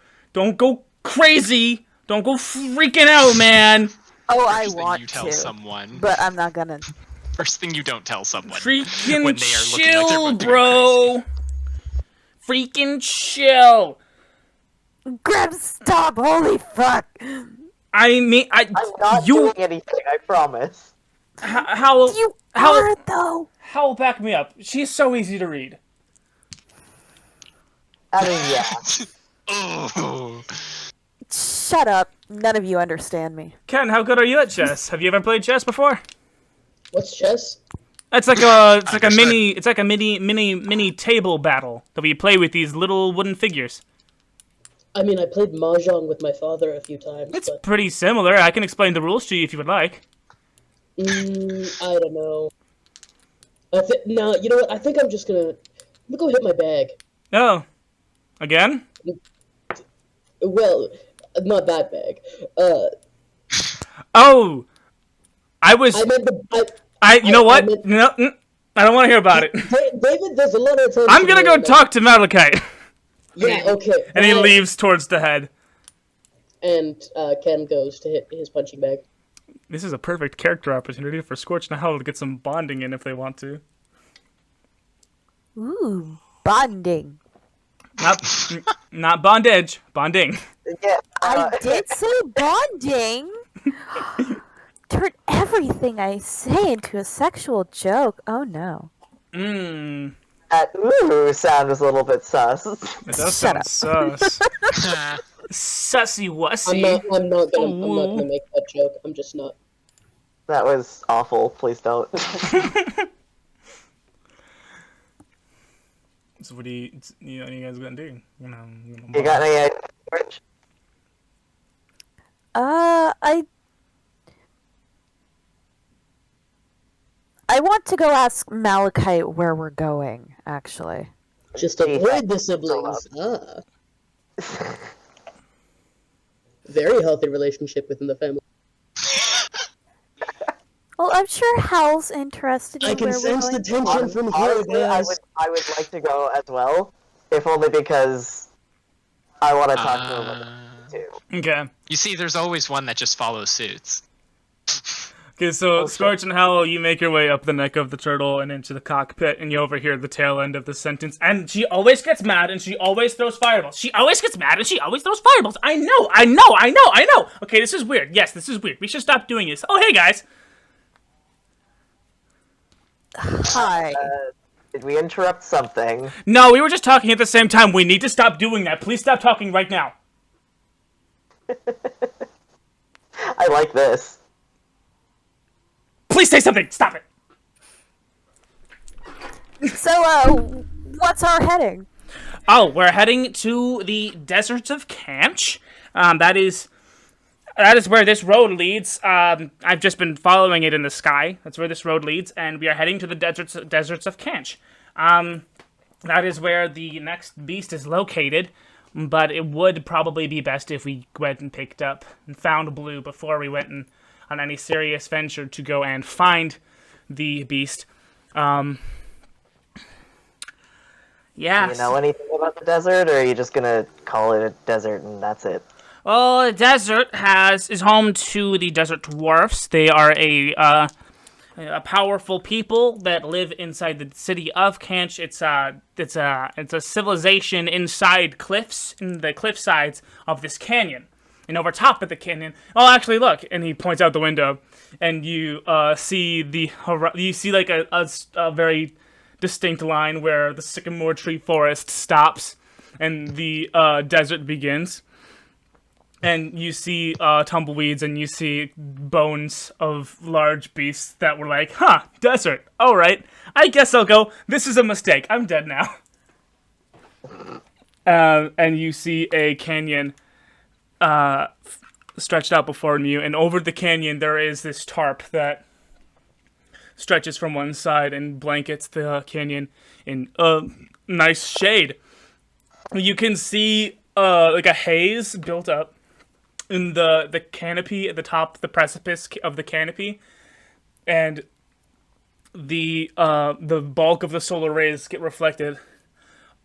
crazy. Don't go freaking out, man. Oh, I First thing want you tell to, someone. but I'm not gonna. First thing you don't tell someone. Freaking when they are looking like they're chill, about to go bro. Freaking chill. Grem, stop! Holy fuck! I mean, I'm not doing anything, I promise. Howle, You Howle, are, though! Howle, back me up. She's so easy to read. I mean, yeah. Oh. Shut up. None of you understand me. Ken, how good are you at chess? Have you ever played chess before? What's chess? It's like a Understood. mini table battle that we play with these little wooden figures. I mean, I played mahjong with my father a few times, It's but pretty similar. I can explain the rules to you if you would like. I don't know. No, you know what? I think I'm gonna go hit my bag. Oh, again? Well, not that bag. Oh, I was. I meant the. You know what? meant- No, I don't want to hear about it. David, there's a lot of times. I'm gonna go talk to Malachi. Yeah, okay. And he bye. leaves towards the head. And Ken goes to hit his punching bag. This is a perfect character opportunity for Skortch and Howle to get some bonding in if they want to. Ooh, bonding. Not bondage, bonding. Yeah, I did say bonding. Turn everything I say into a sexual joke. Oh no. Mmm. that ooh sound was a little bit sus. It does Shut sound up. sus. Sussy wussy. I'm not gonna make that joke. I'm just not. That was awful. Please don't. So what do you guys gonna do? You got any Skortch? I want to go ask Malachite where we're going, actually. Just avoid the siblings. Very healthy relationship within the family. Well, I'm sure Hal's interested in I can where sense we're the going. tension from here, Honestly, guys. I would like to go as well, if only because I want to talk to him too. Okay. You see, there's always one that just follows suits. Okay, so Oh, Skorch and Howle, you make your way up the neck of the turtle and into the cockpit, and you overhear the tail end of the sentence. And she always gets mad, and she always throws fireballs. She always gets mad, and she always throws fireballs. I know. Okay, this is weird. Yes, this is weird. We should stop doing this. Oh, hey, guys. Hi. Did we interrupt something? No, we were just talking at the same time. We need to stop doing that. Please stop talking right now. I like this. Please say something. Stop it. So, what's our heading? Oh, we're heading to the deserts of Kanch. That is where this road leads. I've just been following it in the sky. That's where this road leads, and we are heading to the deserts of Kanch. That is where the next beast is located, but it would probably be best if we went and picked up and found Blue before we went on any serious venture to go and find the beast. Yeah. Do you know anything about the desert, or are you just gonna call it a desert and that's it? Well, the desert is home to the Desert Dwarfs. They are a powerful people that live inside the city of Kanch. It's a civilization inside cliffs, in the cliff sides of this canyon. And over top of the canyon, oh, actually, look! And he points out the window, and you see like a very distinct line where the sycamore tree forest stops, and the desert begins. And you see tumbleweeds, and you see bones of large beasts that were like, huh, desert. All right, I guess I'll go. This is a mistake. I'm dead now. And you see a canyon stretched out before you, and over the canyon there is this tarp that stretches from one side and blankets the canyon in nice shade. You can see like a haze built up in the canopy at the top, the precipice of the canopy, and the bulk of the solar rays get reflected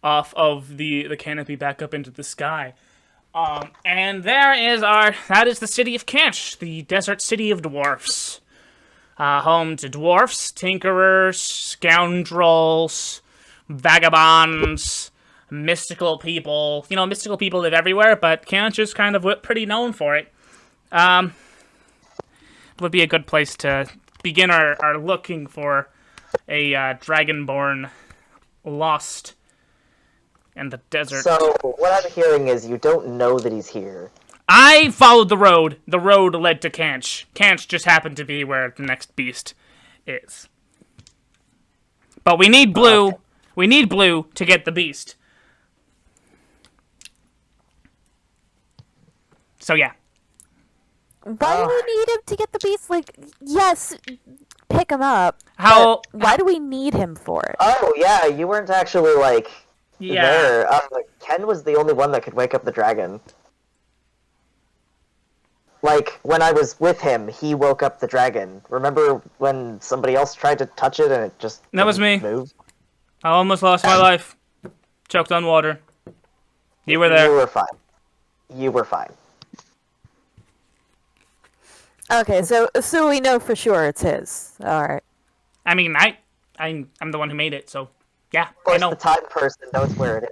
off of the canopy back up into the sky. And that is the city of Kanch, the desert city of dwarfs. Home to dwarfs, tinkerers, scoundrels, vagabonds, mystical people. You know, mystical people live everywhere, but Kanch is kind of pretty known for it. Would be a good place to begin our looking for a dragonborn lost in the desert. So, what I'm hearing is you don't know that he's here. I followed the road. The road led to Kanch. Kanch just happened to be where the next beast is. But we need Blue. Okay. We need Blue to get the beast. So yeah. Why do we need him to get the beast? Like, yes, pick him up. How? but why do we need him for it? Oh, yeah, you weren't actually, like, Yeah. there. Ken was the only one that could wake up the dragon. Like, when I was with him, he woke up the dragon. Remember when somebody else tried to touch it and it just That was didn't me. move? I almost lost my life. Choked on water. You were You there. were fine. You were fine. Okay, so we know for sure it's his. All right. I mean, I'm the one who made it, so yeah, Of course, I know. the time person knows where it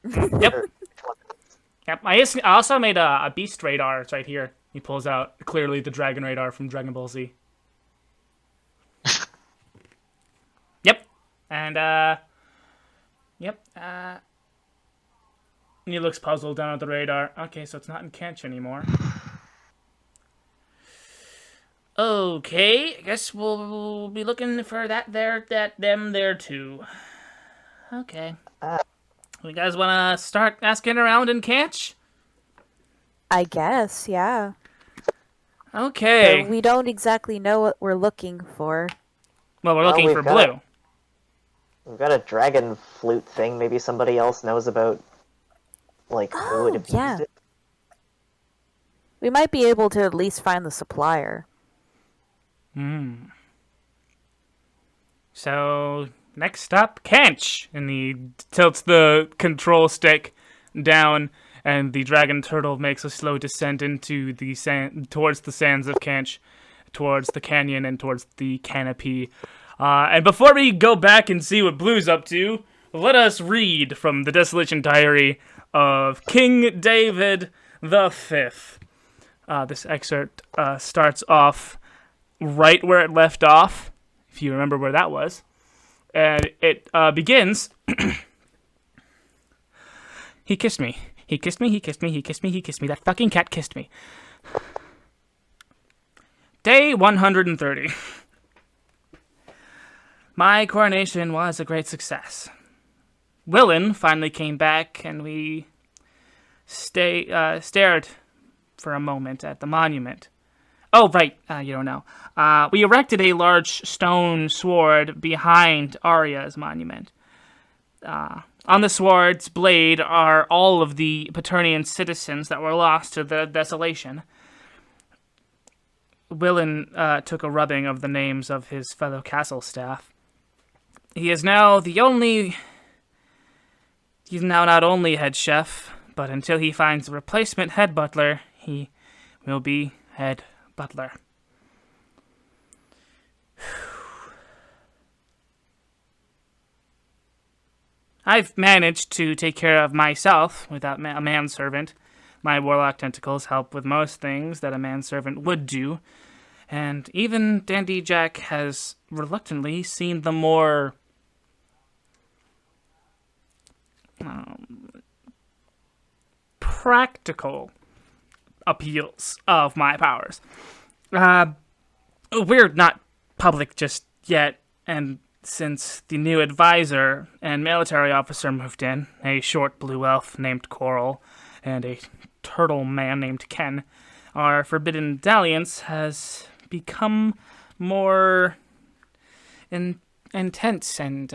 is. Yep. Or which one it is. Yep. I also made a beast radar. It's right here. He pulls out clearly the dragon radar from Dragon Ball Z. Yep. And yep. And he looks puzzled down at the radar. Okay, so it's not in Kench anymore. Okay, I guess we'll be looking for them there too. Okay. You guys want to start asking around in Kench? I guess, yeah. Okay. But we don't exactly know what we're looking for. Well, we're looking we've for got- Blue. We've got a dragon flute thing. Maybe somebody else knows about, like, who would have yeah. used it. We might be able to at least find the supplier. So, next up, Kench. And he tilts the control stick down, and the dragon turtle makes a slow descent into the sand, towards the sands of Kench, towards the canyon, and towards the canopy. And before we go back and see what Blue's up to, let us read from the Desolation Diary of King David V. This excerpt starts off right where it left off, if you remember where that was. And it begins, he kissed me. He kissed me, he kissed me, he kissed me, he kissed me. That fucking cat kissed me. Day 130. My coronation was a great success. Willin finally came back, and we stared for a moment at the monument. Oh, right, you don't know. We erected a large stone sword behind Arya's monument. On the sword's blade are all of the Paternian citizens that were lost to the desolation. Willin took a rubbing of the names of his fellow castle staff. He's now not only head chef, but until he finds a replacement head butler, he will be head butler. I've managed to take care of myself without a manservant. My warlock tentacles help with most things that a manservant would do, and even Dandy Jack has reluctantly seen the more practical appeals of my powers. We're not public just yet, and since the new advisor and military officer moved in, a short blue elf named Coral and a turtle man named Ken, our forbidden dalliance has become more intense and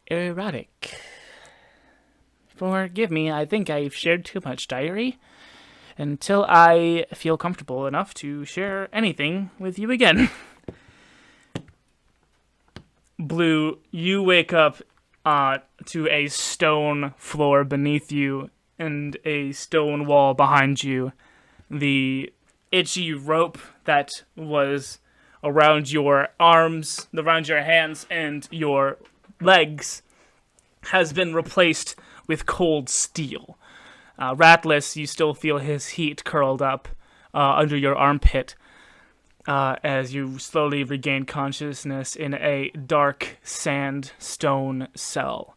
erotic. Forgive me, I think I've shared too much diary. Until I feel comfortable enough to share anything with you again. Blue, you wake up to a stone floor beneath you and a stone wall behind you. The itchy rope that was around your arms, around your hands, and your legs has been replaced with cold steel. Ratless, you still feel his heat curled up under your armpit as you slowly regain consciousness in a dark sandstone cell.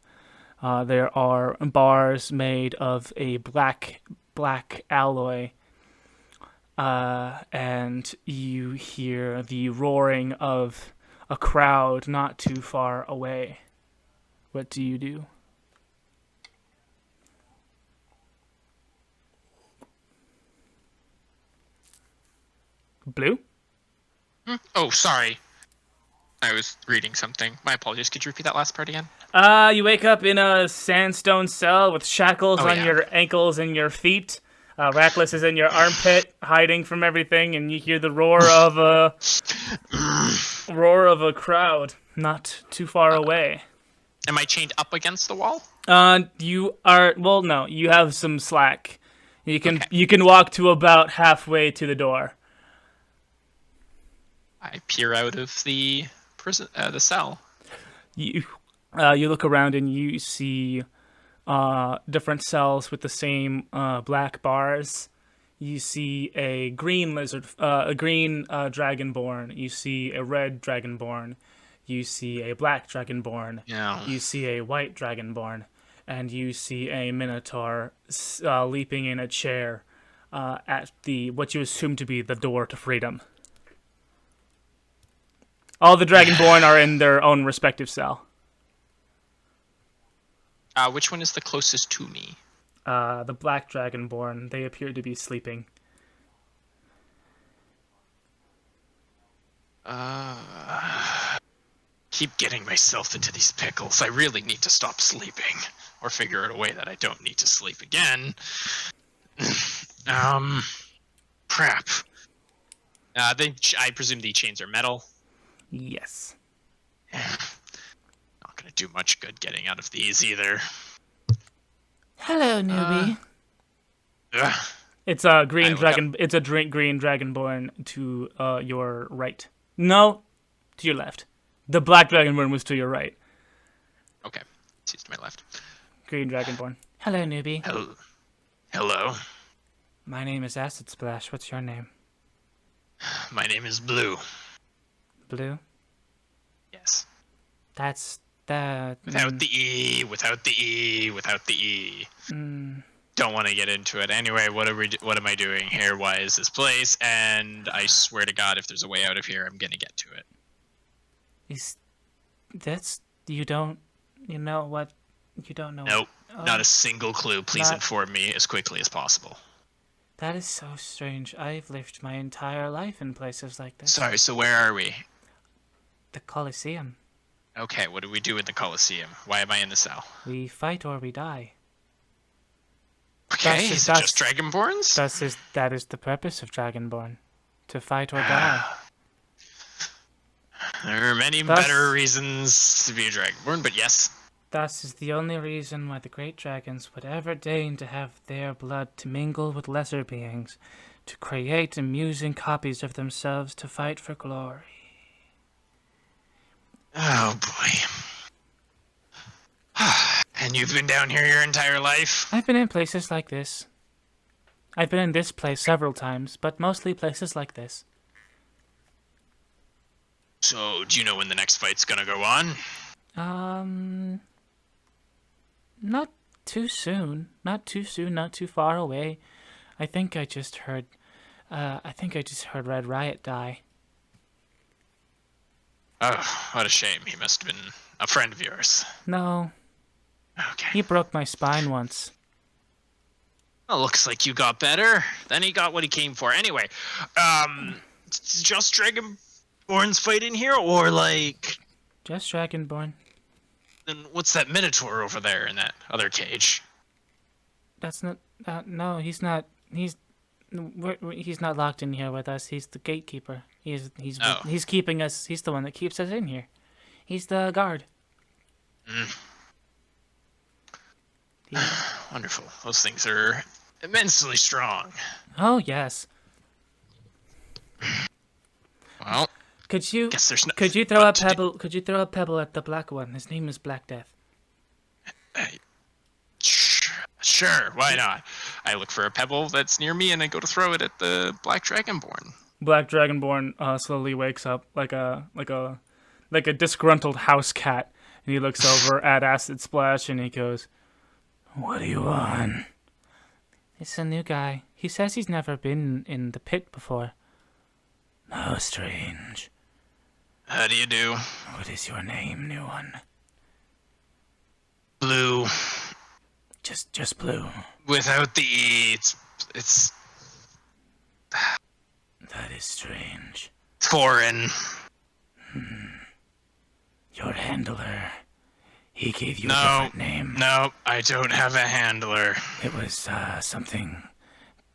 There are bars made of a black alloy, and you hear the roaring of a crowd not too far away. What do you do? Blue? Oh, sorry. I was reading something. My apologies. Could you repeat that last part again? You wake up in a sandstone cell with shackles on your ankles and your feet. Ratless is in your armpit, hiding from everything, and you hear the roar of a crowd not too far away. Am I chained up against the wall? You are, well, no, you have some slack. You can walk to about halfway to the door. I peer out of the prison, the cell. You look around and you see different cells with the same black bars. You see a green dragonborn. You see a red dragonborn. You see a black dragonborn. Yeah. You see a white dragonborn, and you see a minotaur leaping in a chair at what you assume to be the door to freedom. All the dragonborn are in their own respective cell. Which one is the closest to me? The black dragonborn. They appear to be sleeping. Keep getting myself into these pickles. I really need to stop sleeping, or figure out a way that I don't need to sleep again. Crap. I presume the chains are metal. Yes. Not gonna do much good getting out of these either. Hello, newbie. It's a green dragon. It's a green dragonborn to your right. No, to your left. The black dragonborn was to your right. Okay, he's to my left. Green dragonborn. Hello, newbie. Hello. My name is Acid Splash. What's your name? My name is Blue. Blue? Yes. That's that. Without the E, without the E, without the E. Don't want to get into it. Anyway, what am I doing here? Why is this place? And I swear to God, if there's a way out of here, I'm gonna get to it. You don't know what? Nope, not a single clue. Please inform me as quickly as possible. That is so strange. I've lived my entire life in places like this. Sorry, so where are we? The Colosseum. Okay, what do we do in the Colosseum? Why am I in the cell? We fight or we die. Okay, is it just Dragonborns? That is the purpose of Dragonborn. To fight or die. There are many better reasons to be a Dragonborn, but yes. Thus is the only reason why the great dragons would ever deign to have their blood to mingle with lesser beings, to create amusing copies of themselves to fight for glory. Oh boy. And you've been down here your entire life? I've been in places like this. I've been in this place several times, but mostly places like this. So, do you know when the next fight's gonna go on? Not too soon. Not too soon, not too far away. I think I just heard Red Riot die. Oh, what a shame. He must have been a friend of yours. No. Okay. He broke my spine once. Well, looks like you got better. Then he got what he came for. Anyway, just Dragonborns fight in here, or like... Just Dragonborn. Then what's that Minotaur over there in that other cage? That's not... no, he's not... He's not locked in here with us. He's the gatekeeper. He's keeping us... He's the one that keeps us in here. He's the guard. Wonderful. Those things are immensely strong. Oh, yes. Well, could you throw a pebble at the black one? His name is Black Death. Sure, why not? I look for a pebble that's near me, and I go to throw it at the black dragonborn. Black Dragonborn slowly wakes up like a disgruntled house cat, and he looks over at Acid Splash and he goes, "What do you want?" "It's a new guy. He says he's never been in the pit before." "How strange. How do you do? What is your name, new one?" Blue. Just Blue. Without the E, it's That is strange. foreign. Your handler, he gave you a No, different name. no, I don't have a handler. It was something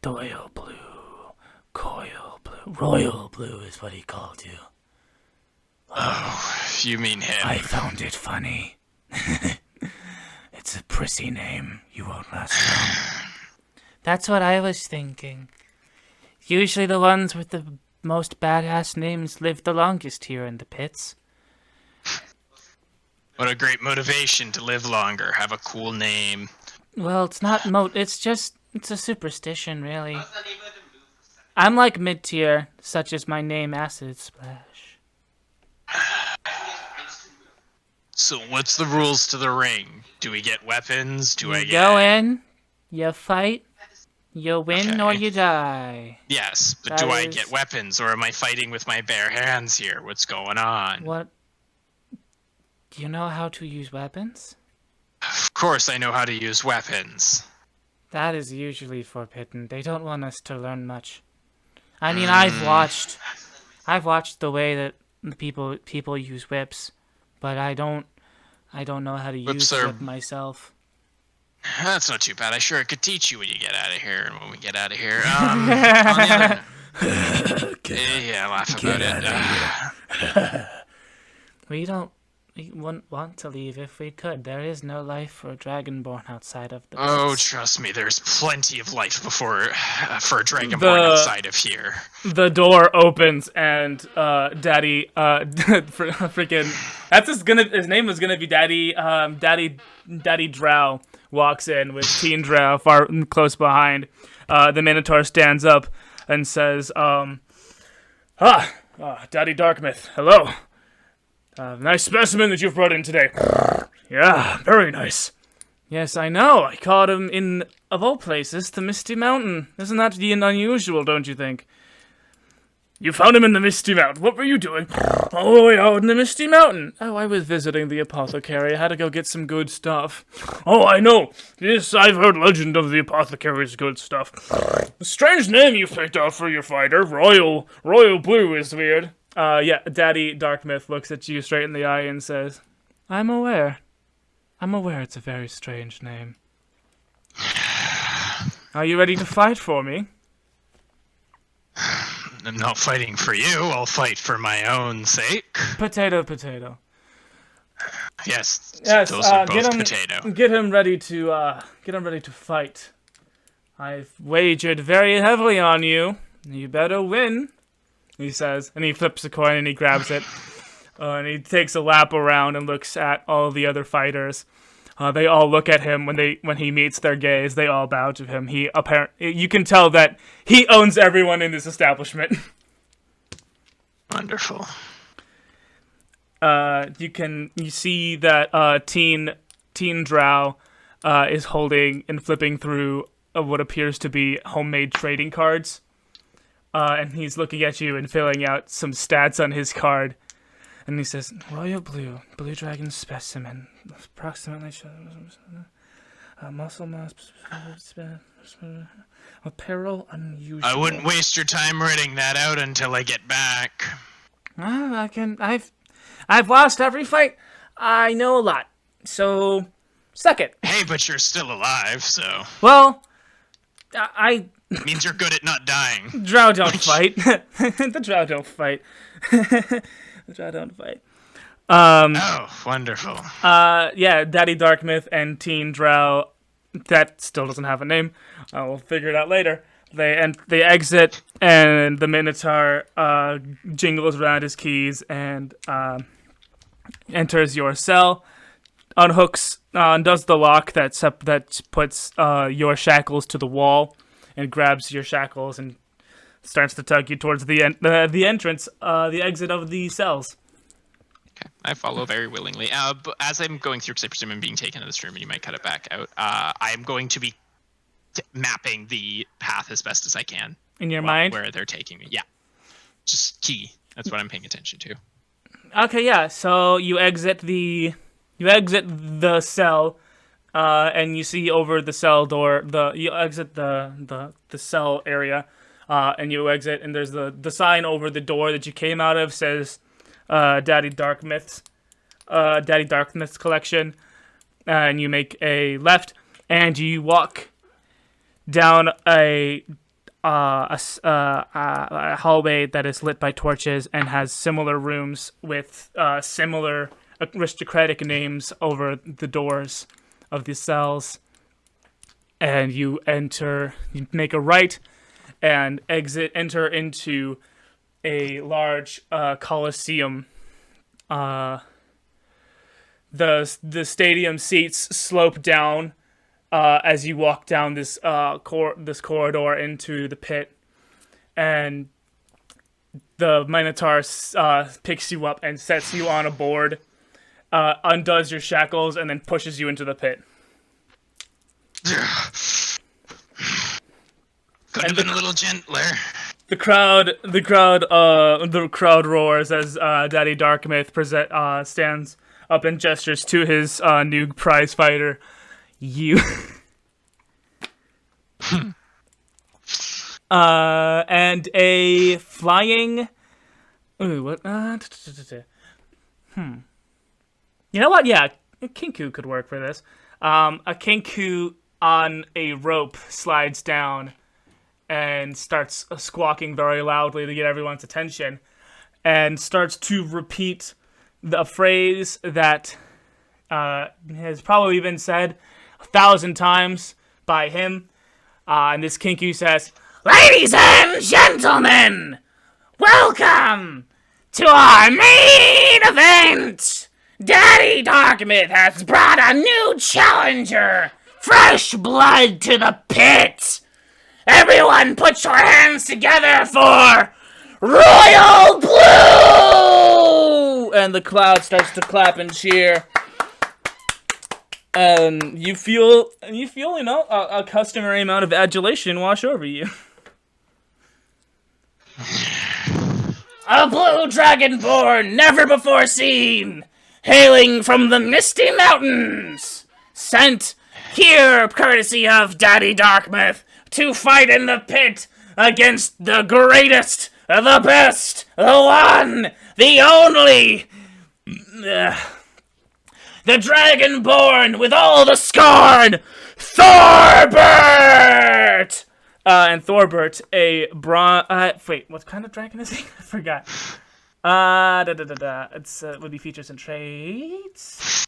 Doyle Blue, Coil Blue, Royal Blue is what he called you. Oh, you mean him. I found it funny. It's a prissy name. You won't last long. That's what I was thinking. Usually the ones with the most badass names live the longest here in the pits. What a great motivation to live longer. Have a cool name. Well, it's not it's a superstition, really. I'm like mid-tier, such as my name, Acid Splash. So what's the rules to the ring? Do we get weapons? Do I You get... go in, you fight, you win or Okay. you die. Yes, but That do I is- get weapons, or am I fighting with my bare hands here? What's going on? What? Do you know how to use weapons? Of course I know how to use weapons. That is usually forbidden. They don't want us to learn much. I mean, I've watched the way that the people use whips, but I don't know how to Whips use are- whip myself. That's not too bad. I sure could teach you when you get out of here and when we get out of here. On the other... yeah, laugh about it. We wouldn't want to leave if we could. There is no life for a dragonborn outside of the Oh, pits. trust me, there's plenty of life for a dragonborn The- outside of here. The door opens and Daddy freaking his name was gonna be Daddy Drow walks in with Teen Drow far close behind. The Minotaur stands up and says, Daddy Darkmyth, hello. Nice specimen that you've brought in today. Yeah, very nice. Yes, I know. I caught him in, of all places, the Misty Mountain. Isn't that unusual, don't you think? You found him in the Misty Mountain. What were you doing? All the way out in the Misty Mountain. Oh, I was visiting the apothecary. I had to go get some good stuff. Oh, I know. Yes, I've heard legend of the apothecary's good stuff. A strange name you picked out for your fighter. Royal Blu is weird. Yeah, Daddy Darkmyth looks at you straight in the eye and says, I'm aware it's a very strange name. Are you ready to fight for me? I'm not fighting for you, I'll fight for my own sake. Potato. Yes, Yes, those are get both him, potato. Get him ready to fight. I've wagered very heavily on you. You better win, he says, and he flips a coin and he grabs it. And he takes a lap around and looks at all the other fighters. They all look at him when he meets their gaze. They all bow to him. You can tell that he owns everyone in this establishment. Wonderful. You see that Teen Drow is holding and flipping through what appears to be homemade trading cards. And he's looking at you and filling out some stats on his card. And he says, Royal Blue Dragon Specimen, approximately muscle mass, apparel unusual. I wouldn't waste your time writing that out until I get back. I've lost every fight. I know a lot. So, suck it. Hey, but you're still alive, so... Well, means you're good at not dying. Drow don't fight. The Drow don't fight. The Drow don't fight. Oh, wonderful. Yeah, Daddy Darkmyth and Teen Drow, that still doesn't have a name. We'll figure it out later. They exit, and the Minotaur jingles around his keys and enters your cell, unhooks undoes the lock that puts your shackles to the wall, and grabs your shackles and starts to tug you towards the entrance, the exit of the cells. Okay, I follow very willingly. But as I'm going through, because I presume I'm being taken to this room, and you might cut it back out. I am going to be mapping the path as best as I can. In your mind? Where they're taking me. Yeah. Just key. That's what I'm paying attention to. Okay, yeah. So you exit the cell, and you see over the cell door. You exit the cell area, and you exit, and there's the sign over the door that you came out of says, Daddy Darkmyth's collection, and you make a left, and you walk down a hallway that is lit by torches and has similar rooms with similar aristocratic names over the doors of the cells. And you make a right and enter into a large coliseum. The stadium seats slope down as you walk down this corridor into the pit, and the Minotaur picks you up and sets you on a board, undoes your shackles, and then pushes you into the pit. Could have been a little gentler. The crowd roars as Daddy Darkmyth stands up and gestures to his new prize fighter. You. And a flying. Ooh, what? You know what? Yeah, a Kinku could work for this. A Kinku on a rope slides down and starts squawking very loudly to get everyone's attention, and starts to repeat the phrase that has probably been said 1,000 times by him. And this Kinku says, "Ladies and gentlemen, welcome to our main event. Daddy Darkmyth has brought a new challenger. Fresh blood to the pit. Everyone put your hands together for Royal Blu!" And the crowd starts to clap and cheer. And you feel, a customary amount of adulation wash over you. A blue dragonborn never before seen, hailing from the misty mountains, sent here courtesy of Daddy Darkmyth to fight in the pit against the greatest, the best, the one, the only, the Dragonborn with all the scorn, Thorbert! And Thorbert, a wait, what kind of dragon is he? I forgot. It's, would be features and traits.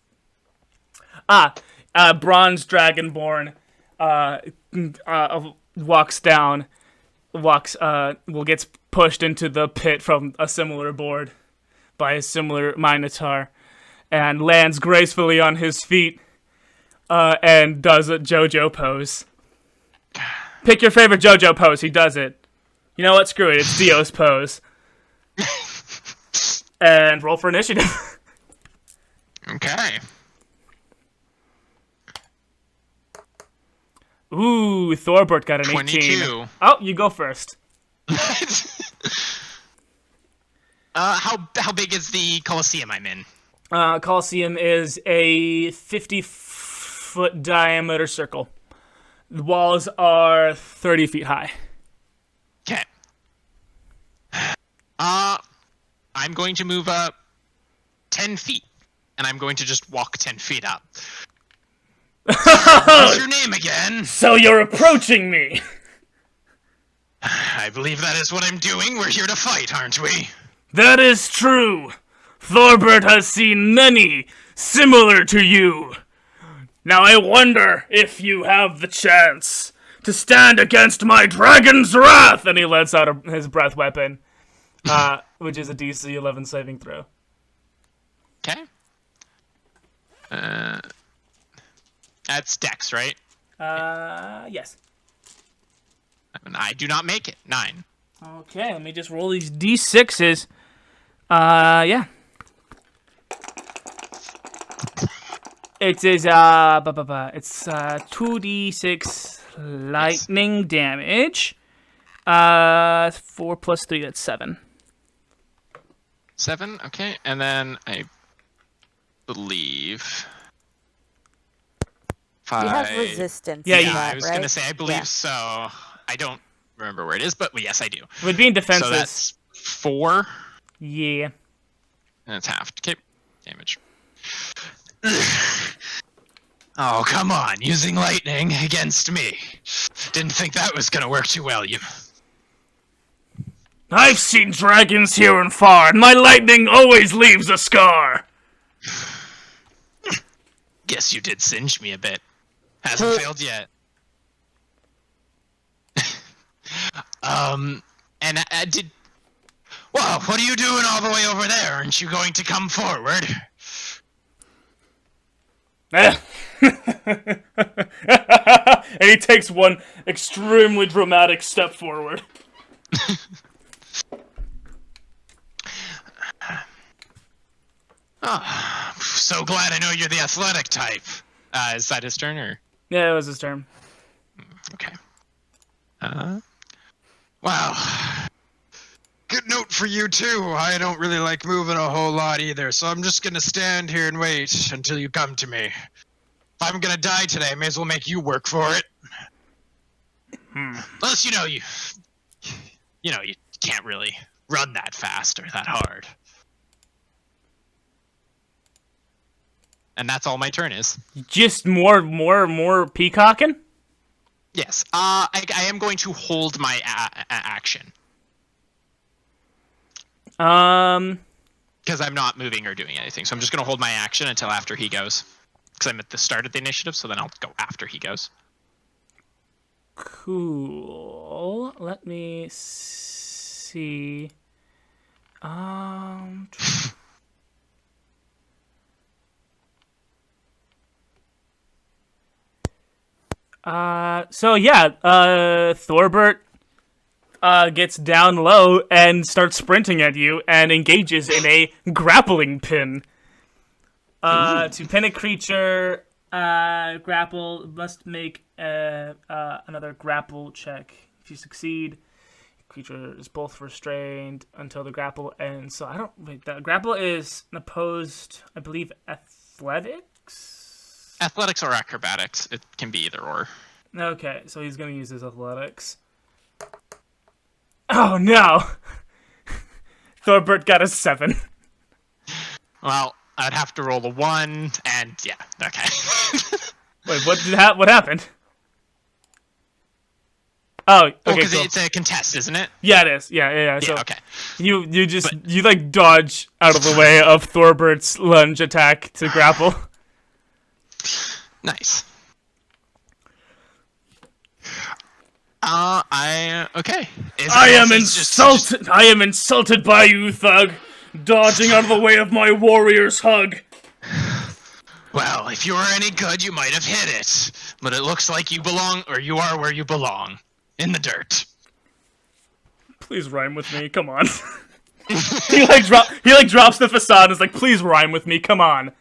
Bronze Dragonborn, gets pushed into the pit from a similar board by a similar Minotaur, and lands gracefully on his feet, and does a JoJo pose. Pick your favorite JoJo pose, he does it. You know what, screw it, it's Dio's pose. And roll for initiative. Okay. Ooh, Thorbert got an 22. 18. Oh, you go first. How big is the Colosseum I'm in? Coliseum is a 50-foot diameter circle. The walls are 30 feet high. Okay. I'm going to move up 10 feet, and I'm going to just walk 10 feet up. What's your name again? So you're approaching me. I believe that is what I'm doing. We're here to fight, aren't we? That is true. Thorbert has seen many similar to you. Now I wonder if you have the chance to stand against my dragon's wrath. And he lets out his breath weapon, which is a DC 11 saving throw. Okay. That's Dex, right? Yes. And I do not make it. 9. Okay, let me just roll these d6s. Yeah. It is it's 2d6 lightning damage. 4 plus 3, that's 7. 7, okay, and then I believe 5. You have resistance. Yeah, to you- that, I was right? gonna say I believe Yeah. so. I don't remember where it is, but yes, I do. With being defenses. So that's 4. Yeah. And it's halved. Okay, damage. Oh, come on, using lightning against me. Didn't think that was gonna work too well, you. I've seen dragons here and far, and my lightning always leaves a scar. Guess you did singe me a bit. Hasn't failed yet. And I did. Whoa, what are you doing all the way over there? Aren't you going to come forward? and he takes one extremely dramatic step forward. Oh, so glad I know you're the athletic type. Is that his turn, or? Yeah, it was his turn. Okay. Wow. Good note for you, too. I don't really like moving a whole lot either, so I'm just gonna stand here and wait until you come to me. If I'm gonna die today, I may as well make you work for it. Unless, you can't really run that fast or that hard. And that's all my turn is. Just more peacocking? Yes. I am going to hold my action. Because I'm not moving or doing anything. So I'm just going to hold my action until after he goes. Because I'm at the start of the initiative, so then I'll go after he goes. Cool. Let me see. Thorbert gets down low and starts sprinting at you and engages in a grappling pin. To pin a creature, grapple must make another grapple check. If you succeed, creature is both restrained until the grapple ends. So the grapple is an opposed, I believe, athletics? Athletics or acrobatics. It can be either or. Okay, so he's going to use his athletics. Oh, no! Thorbert got a 7. Well, I'd have to roll a 1, and yeah, okay. Wait, what happened? Oh, okay, because cool. it's a contest, isn't it? Yeah, it is. Yeah. Yeah, So okay. you dodge out of the way of Thorbert's lunge attack to grapple. Nice. Okay. I am insulted. I am insulted by you, thug. Dodging out of the way of my warrior's hug. Well, if you were any good, you might have hit it. But it looks like you are where you belong. In the dirt. Please rhyme with me, come on. he drops the facade and is like, please rhyme with me, come on.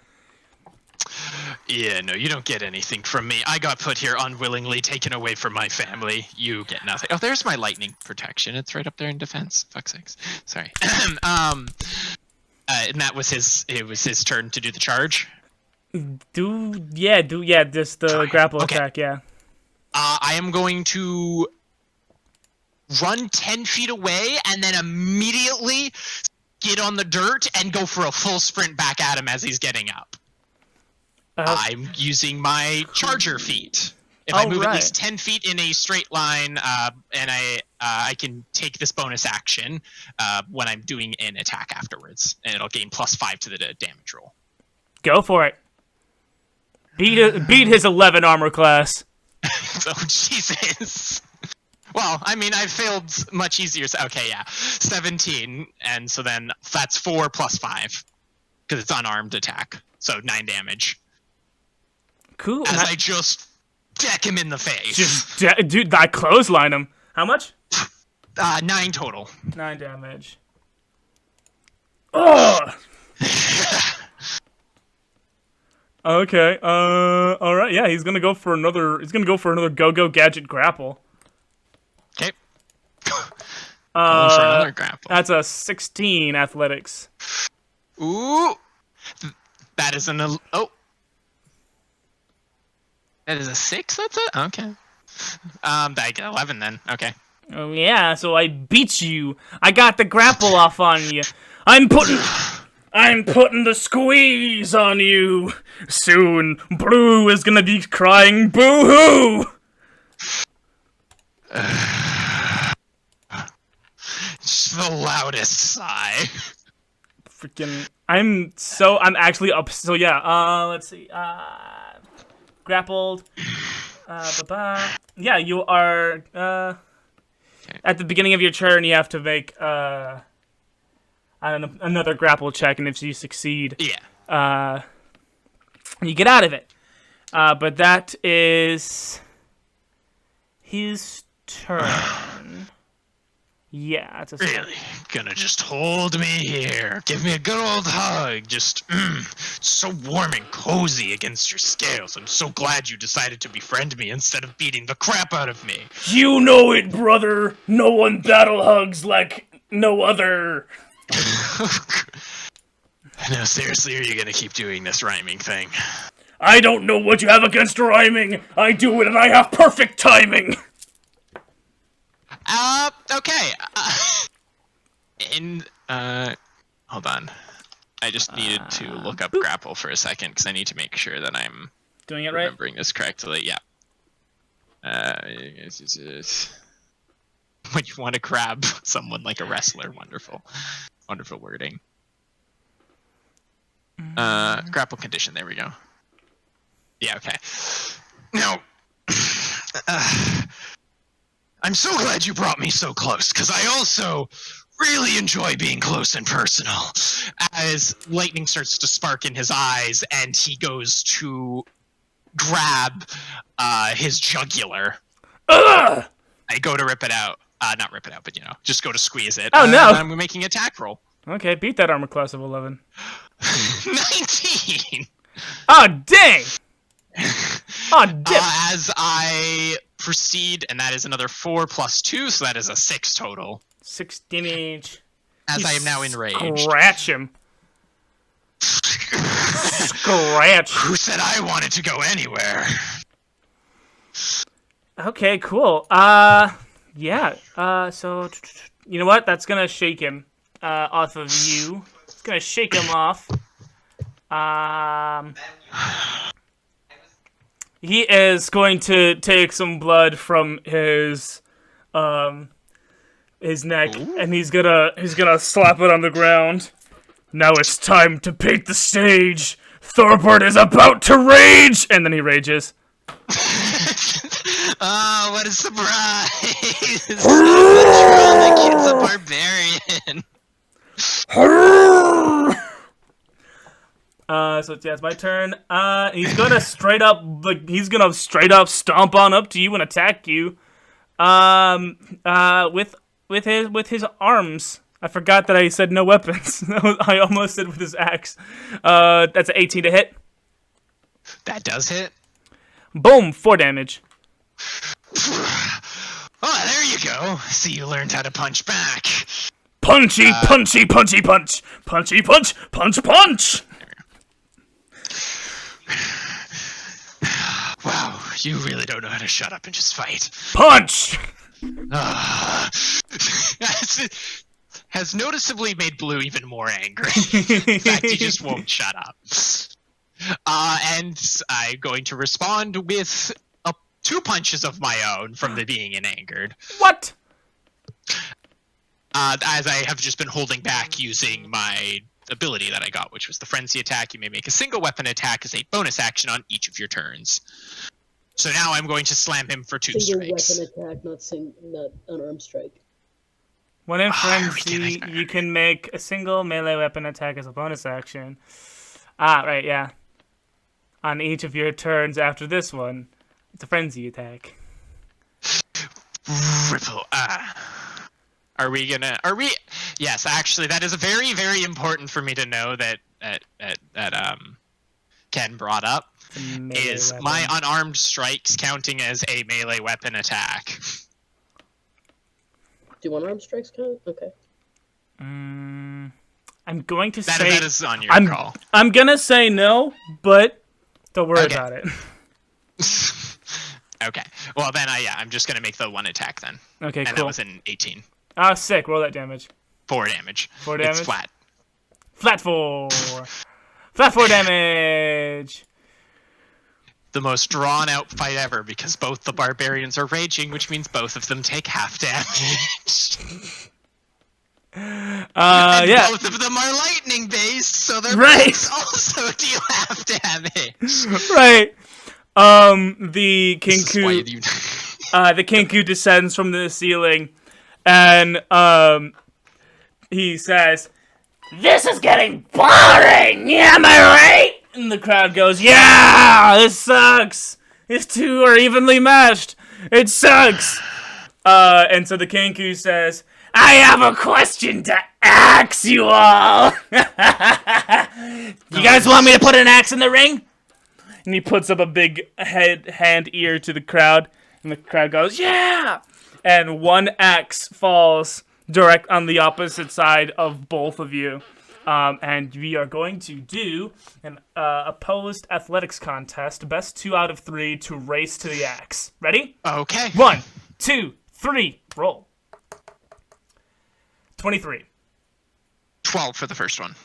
Yeah, no, you don't get anything from me. I got put here unwillingly, taken away from my family. You get nothing. Oh, there's my lightning protection. It's right up there in defense. Fuck's sakes. Sorry. And that was his turn to do the charge. Just the grapple Okay. attack, yeah. I am going to run 10 feet away and then immediately get on the dirt and go for a full sprint back at him as he's getting up. I'm using my charger feat. If I move at least 10 feet in a straight line, and I can take this bonus action when I'm doing an attack afterwards, and it'll gain +5 to the damage roll. Go for it. Beat his 11 armor class. Oh, Jesus. Well, I mean, I failed much easier. Okay, yeah. 17, and so then that's 4 + 5, because it's unarmed attack. So 9 damage. Cool. As I just deck him in the face. Dude, I clothesline him. How much? 9 total. 9 damage. Ugh! Okay. All right. Yeah, he's gonna go for another. He's gonna go for another go-go gadget grapple. Okay. Going for another grapple. That's a 16 athletics. Ooh. That is oh. That is a 6. That's it. Okay. I get 11 then. Okay. Oh yeah. So I beat you. I got the grapple off on you. I'm putting the squeeze on you. Soon, Blue is gonna be crying boo-hoo! It's the loudest sigh. Freaking, I'm actually up. So yeah, let's see. Grappled. Yeah, you are, at the beginning of your turn, you have to make, another grapple check, and if you succeed, Yeah. you get out of it. But that is his turn. Yeah, that's a Really? Gonna just hold me here. Give me a good old hug. Just, so warm and cozy against your scales. I'm so glad you decided to befriend me instead of beating the crap out of me. You know it, brother. No one battle hugs like no other. No, seriously, are you gonna keep doing this rhyming thing? I don't know what you have against rhyming. I do it and I have perfect timing. Okay. Hold on. I just needed to look up grapple for a second because I need to make sure that I'm Doing it right? remembering this correctly. Yeah. When you want to grab someone like a wrestler, wonderful, wonderful wording. Grapple condition. There we go. Yeah. Okay. Now. I'm so glad you brought me so close, because I also really enjoy being close and personal. As lightning starts to spark in his eyes, and he goes to grab his jugular. Ugh! I go to rip it out. Not rip it out, but, just go to squeeze it. Oh, no! And I'm making an attack roll. Okay, beat that armor class of 11. 19! Oh, dang! Oh, dip! As I proceed, and that is another 4 plus 2, so that is a 6 total. 6 damage. As I am now enraged. Scratch him. Scratch. Who said I wanted to go anywhere? Okay, cool. Yeah. So, you know what? That's gonna shake him, off of you. It's gonna shake him off. He is going to take some blood from his neck, and he's gonna slap it on the ground. Now it's time to paint the stage. Thorbert is about to rage, and then he rages. Oh, what a surprise! The kid's a barbarian. So it's my turn. He's gonna straight up stomp on up to you and attack you. With his arms. I forgot that I said no weapons. I almost said with his axe. That's an 18 to hit. That does hit. Boom, 4 damage. Oh, there you go. See, you learned how to punch back. Punchy, punchy, punchy, punch. Punchy, punch, punch, punch. Wow, you really don't know how to shut up and just fight. Punch! Has noticeably made Blue even more angry. In fact, he just won't shut up. And I'm going to respond with 2 punches of my own from the being angered. What? As I have just been holding back using my ability that I got, which was the Frenzy attack. You may make a single weapon attack as a bonus action on each of your turns. So now I'm going to slam him for 2 Single strikes. weapon attack, not unarmed strike. When in Are we Frenzy, getting there? you can make a single melee weapon attack as a bonus action. Ah, right, yeah. on each of your turns after this one. It's a frenzy attack. Ripple. Are we? Yes, actually, that is very, very important for me to know that Ken brought up. Is weapon. My unarmed strikes counting as a melee weapon attack? Do unarmed strikes count? Okay. I'm going to That say is on your call. I'm gonna say no, but don't worry about it. Okay. Well, then I'm just gonna make the one attack then. Okay, and cool. that was an 18. Ah, sick. Roll that damage. 4 damage. 4 damage? It's flat. Flat 4. Flat 4 damage. The most drawn out fight ever because both the barbarians are raging, which means both of them take half damage. Yeah. Both of them are lightning based, so their Right. bullets also deal half damage. Right. The Kinku, the Kinku descends from the ceiling, and he says, "This is getting boring. Yeah, am I right?" And the crowd goes, "Yeah, this sucks. These two are evenly matched. It sucks." And so the Kinku says, "I have a question to ask you all. You guys want me to put an axe in the ring?" And he puts up a big hand ear to the crowd, and the crowd goes, "Yeah!" And one axe falls direct on the opposite side of both of you. And we are going to do an opposed athletics contest, best 2 out of 3 to race to the axe. Ready? Okay. 1, 2, 3, roll. 23. 12 for the first one.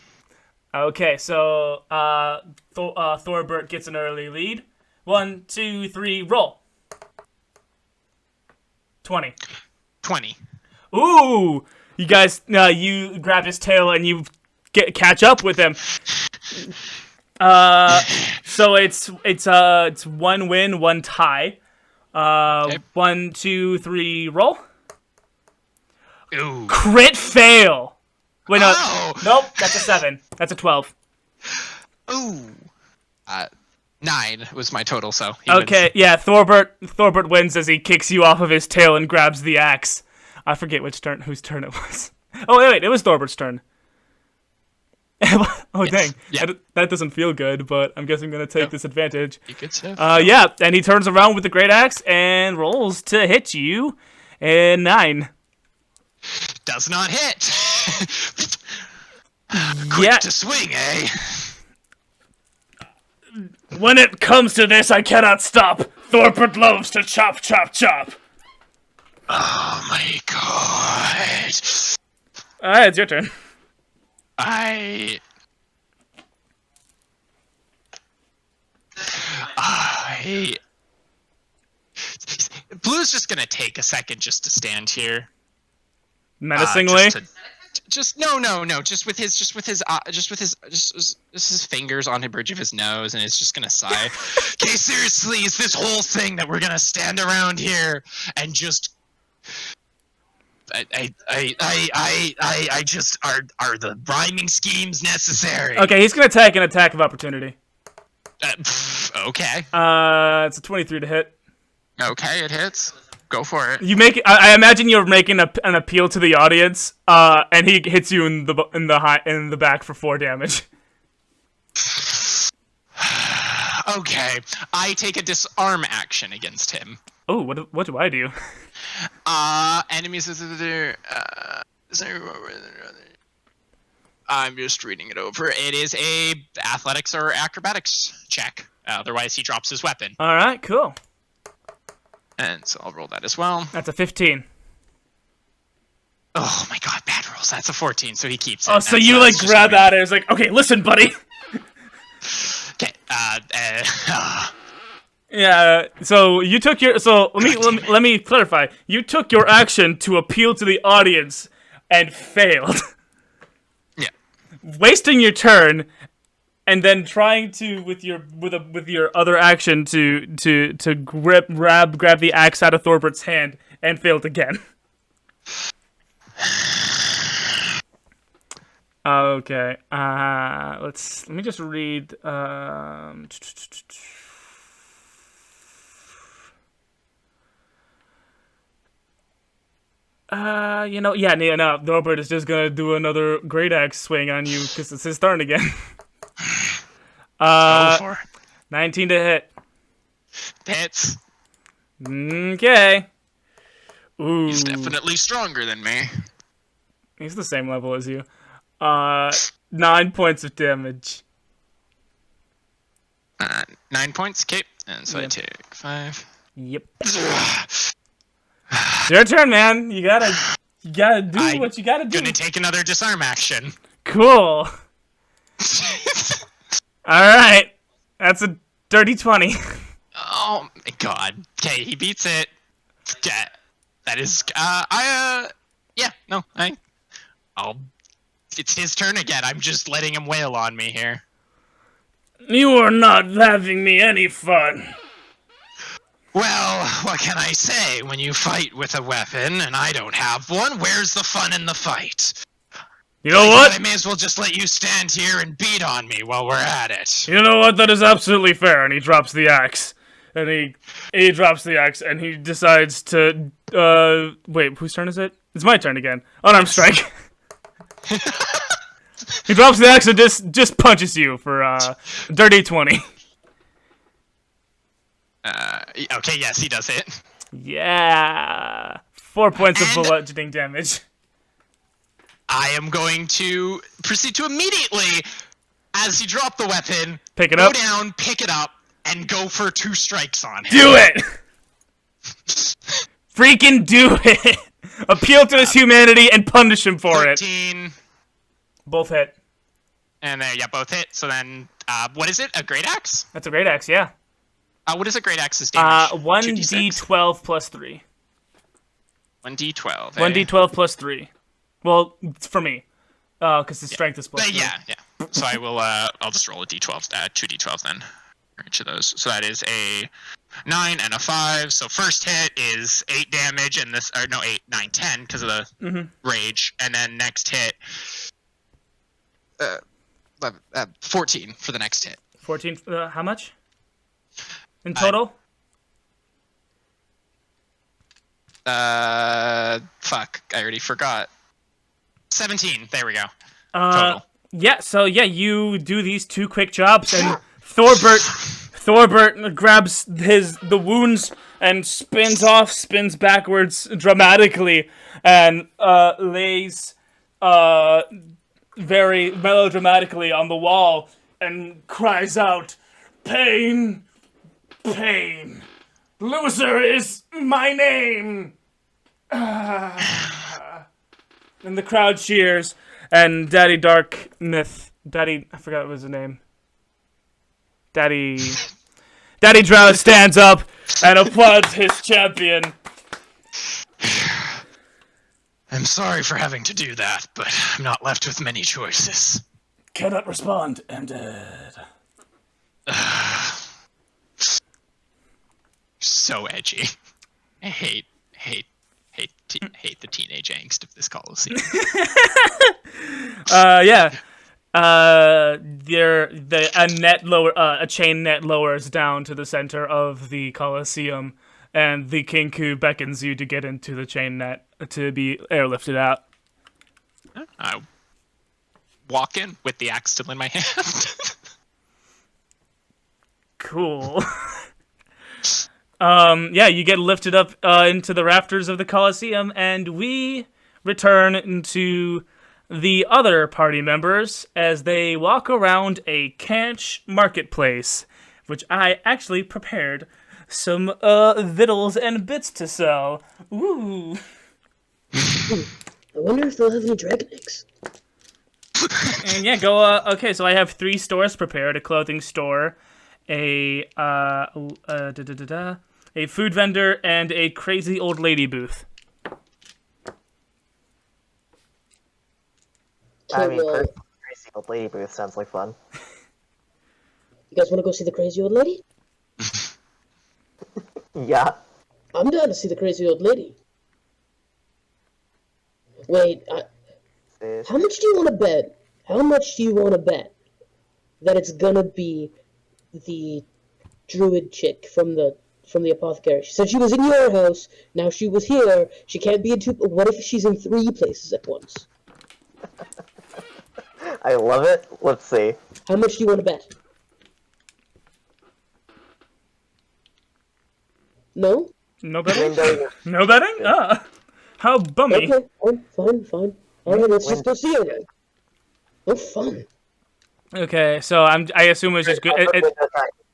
Okay, so Thorbert gets an early lead. 1, 2, 3, roll. 20. 20. Ooh! You guys, you grab his tail and you catch up with him. So it's 1 win, 1 tie. Okay. 1, 2, 3, roll. Ooh. Crit fail. Wait, no. Oh! Nope, that's a 7. That's a 12. Ooh. 9 was my total, so he Okay, wins. yeah, Thorbert wins as he kicks you off of his tail and grabs the axe. I forget whose turn it was. Oh, wait, it was Thorbert's turn. Oh, Yes. dang. Yeah. That doesn't feel good, but I'm guessing I'm going to take this advantage. You could say. Yeah, and he turns around with the great axe and rolls to hit you. And 9. Does not hit. Quick Yeah. to swing, eh? When it comes to this, I cannot stop. Thorbert loves to chop, chop, chop. Oh my god. Alright, it's your turn. Blue's just gonna take a second just to stand here. Menacingly. Just with his fingers on the bridge of his nose, and it's just gonna sigh. Okay, seriously, is this whole thing that we're gonna stand around here and just? I just are the rhyming schemes necessary? Okay, he's going to attack an attack of opportunity. Okay. It's a 23 to hit. Okay, it hits. Go for it. You make. I imagine you're making an appeal to the audience, and he hits you in the back for 4 damage. Okay, I take a disarm action against him. Oh, what do I do? Enemies. I'm just reading it over. It is a athletics or acrobatics check. Otherwise, he drops his weapon. All right, cool. And so I'll roll that as well. That's a 15. Oh my god, bad rolls. That's a 14, so he keeps it. Oh, so you like grab at it. It's like, okay, listen, buddy. Okay. Yeah. So you took your. So let me clarify. You took your action to appeal to the audience and failed. Yeah. Wasting your turn, and then trying to with your other action to grab the axe out of Thorbert's hand and failed again. Okay. Let me just read. No, Norbert is just gonna do another great axe swing on you because it's his turn again. Go for it. 19 to hit. Hits. Okay. Ooh. He's definitely stronger than me. He's the same level as you. 9 points of damage. 9 points. Okay, and so Yep. I take 5. Yep. It's your turn, man. You gotta do what you gotta do. Gonna take another disarm action. Cool. Alright. That's a dirty 20. Oh my god. Okay, he beats it. Yeah, that is. It's his turn again. I'm just letting him wail on me here. You are not having me any fun. Well, what can I say? When you fight with a weapon and I don't have one, where's the fun in the fight? You know I what? thought I may as well just let you stand here and beat on me while we're at it. You know what? That is absolutely fair. And he drops the axe. And he drops the axe and he decides to wait, whose turn is it? It's my turn again. Unarmed strike. He drops the axe and just punches you for dirty 20. Okay, yes, he does hit. Yeah. 4 points of And- bludgeoning damage. I am going to proceed to immediately, as you drop the weapon, Pick it go up. down, pick it up, and go for 2 strikes on him. Do it! Freaking do it! Appeal to his humanity and punish him for it. 13, Both hit. and there, yeah, both hit. So then, what is it? A great axe? That's a great axe, yeah. What is a great axe's damage? 1d12 plus 3. 1d12. 1d12 plus 3. Well, it's for me. Because his strength is plus 3. Yeah. So I will, I'll just roll a d12, 2d12 then. For each of those. So that is a 9 and a 5. So first hit is 8 damage, and this, or no, 8, 9, 10, because of the rage. And then next hit, 14 for the next hit. 14, how much? In total? Fuck, I already forgot. 17, there we go. Total. Yeah, so yeah, you do these 2 quick jobs, and Thorbert grabs the wounds and spins backwards dramatically, and lays very melodramatically on the wall and cries out, "Pain! Pain! Loser is my name!" And the crowd cheers, and Daddy I forgot what was his name. Daddy Drow stands up and applauds his champion. I'm sorry for having to do that, but I'm not left with many choices. Cannot respond. I'm dead. So edgy. I hate the teenage angst of this Coliseum. Yeah. A chain net lowers down to the center of the Colosseum, and the Kinku beckons you to get into the chain net to be airlifted out. I walk in with the axe still in my hand. Cool. Yeah, you get lifted up into the rafters of the Colosseum, and we return into the other party members as they walk around a Canch marketplace, which I actually prepared some victuals and bits to sell. Ooh. I wonder if they'll have any dragon eggs. And yeah, go. Okay, so I have 3 stores prepared: a clothing store, a food vendor, and a crazy old lady booth. I Okay, mean, well, crazy old lady booth sounds like fun. you guys want to go see the crazy old lady? Yeah. I'm down to see the crazy old lady. Wait, how much do you want to bet how much do you want to bet that it's gonna be the druid chick from the apothecary? She said she was in your house. Now she was here. She can't be in two. What if she's in 3 places at once? I love it. Let's see. How much do you want to bet? No? No betting? Window. No betting? Ah. How bummy. Okay, fine. Alright, let's just go see her then. Oh, fun. Okay, so I assume it's just good.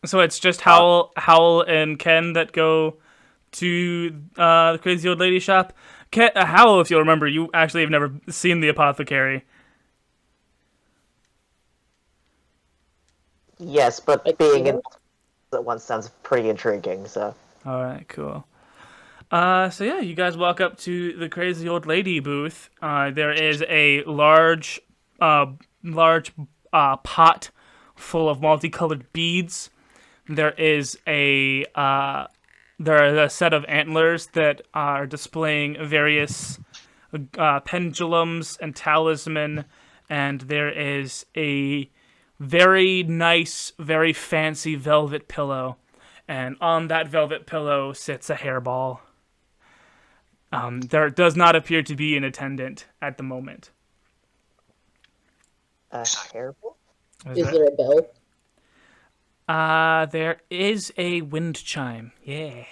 So it's just Howle and Ken that go to the crazy old lady shop. Howle, if you'll remember, you actually have never seen the apothecary. Yes, but being in at once sounds pretty intriguing. So. All right, cool. So yeah, you guys walk up to the crazy old lady booth. There is a large pot full of multicolored beads. There is a set of antlers that are displaying various pendulums and talisman, and there is a very nice, very fancy velvet pillow, and on that velvet pillow sits a hairball. There does not appear to be an attendant at the moment. Hairball? Is there a bell? There is a wind chime. Yeah.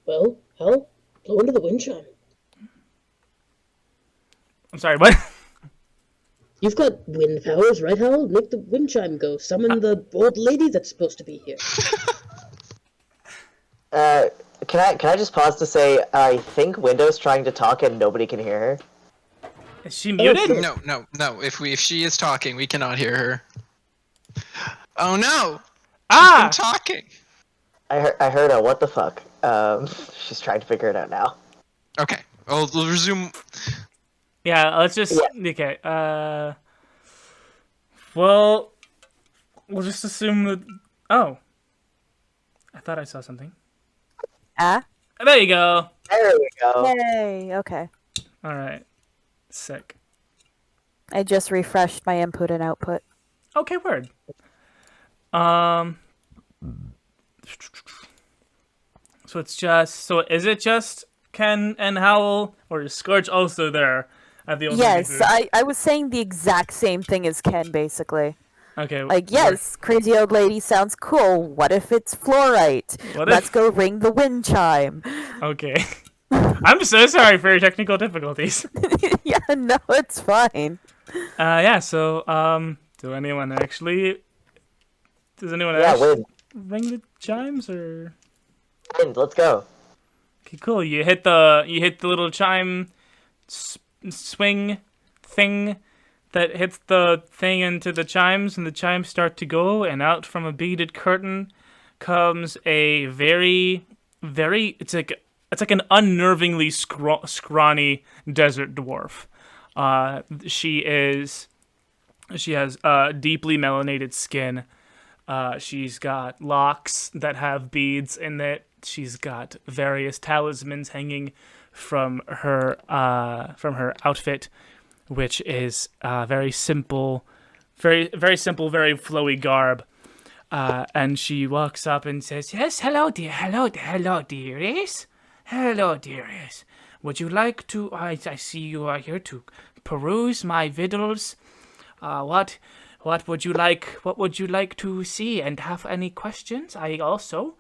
Well, Hal, blow into the wind chime. I'm sorry, what? You've got wind powers, right, Hal? Make the wind chime go. Summon the old lady that's supposed to be here. Can I just pause to say I think Window's trying to talk and nobody can hear her. Is she muted? No. If she is talking, we cannot hear her. Oh no! Ah! I'm talking. I heard her. What the fuck? She's trying to figure it out now. Okay, we'll resume. Yeah, let's just... Yeah. Okay, well, we'll just assume that... Oh. I thought I saw something. There you go. There we go. Yay, okay. Alright. Sick. I just refreshed my input and output. Okay, word. So it's just... So is it just Ken and Howle? Or is Skortch also there at the old lady Yes, booth? I was saying the exact same thing as Ken, basically. Okay. Like, yes, crazy old lady sounds cool. What if it's fluorite? What Let's if- go ring the wind chime. Okay. I'm so sorry for your technical difficulties. Yeah, no, it's fine. Yeah, so, does anyone Yeah, else Wind. ring the chimes, or? Wind, let's go. Okay, cool. You hit the little chime swing thing that hits the thing into the chimes, and the chimes start to go, and out from a beaded curtain comes a very, very, it's like an unnervingly scrawny desert dwarf. She has deeply melanated skin. She's got locks that have beads in it. She's got various talismans hanging from her outfit, which is very simple, very flowy garb. And she walks up and says, "Yes, hello, dearest. Hello, dearest. Would you like to? I see you are here to peruse my victuals. What would you like? What would you like to see? And have any questions? I also.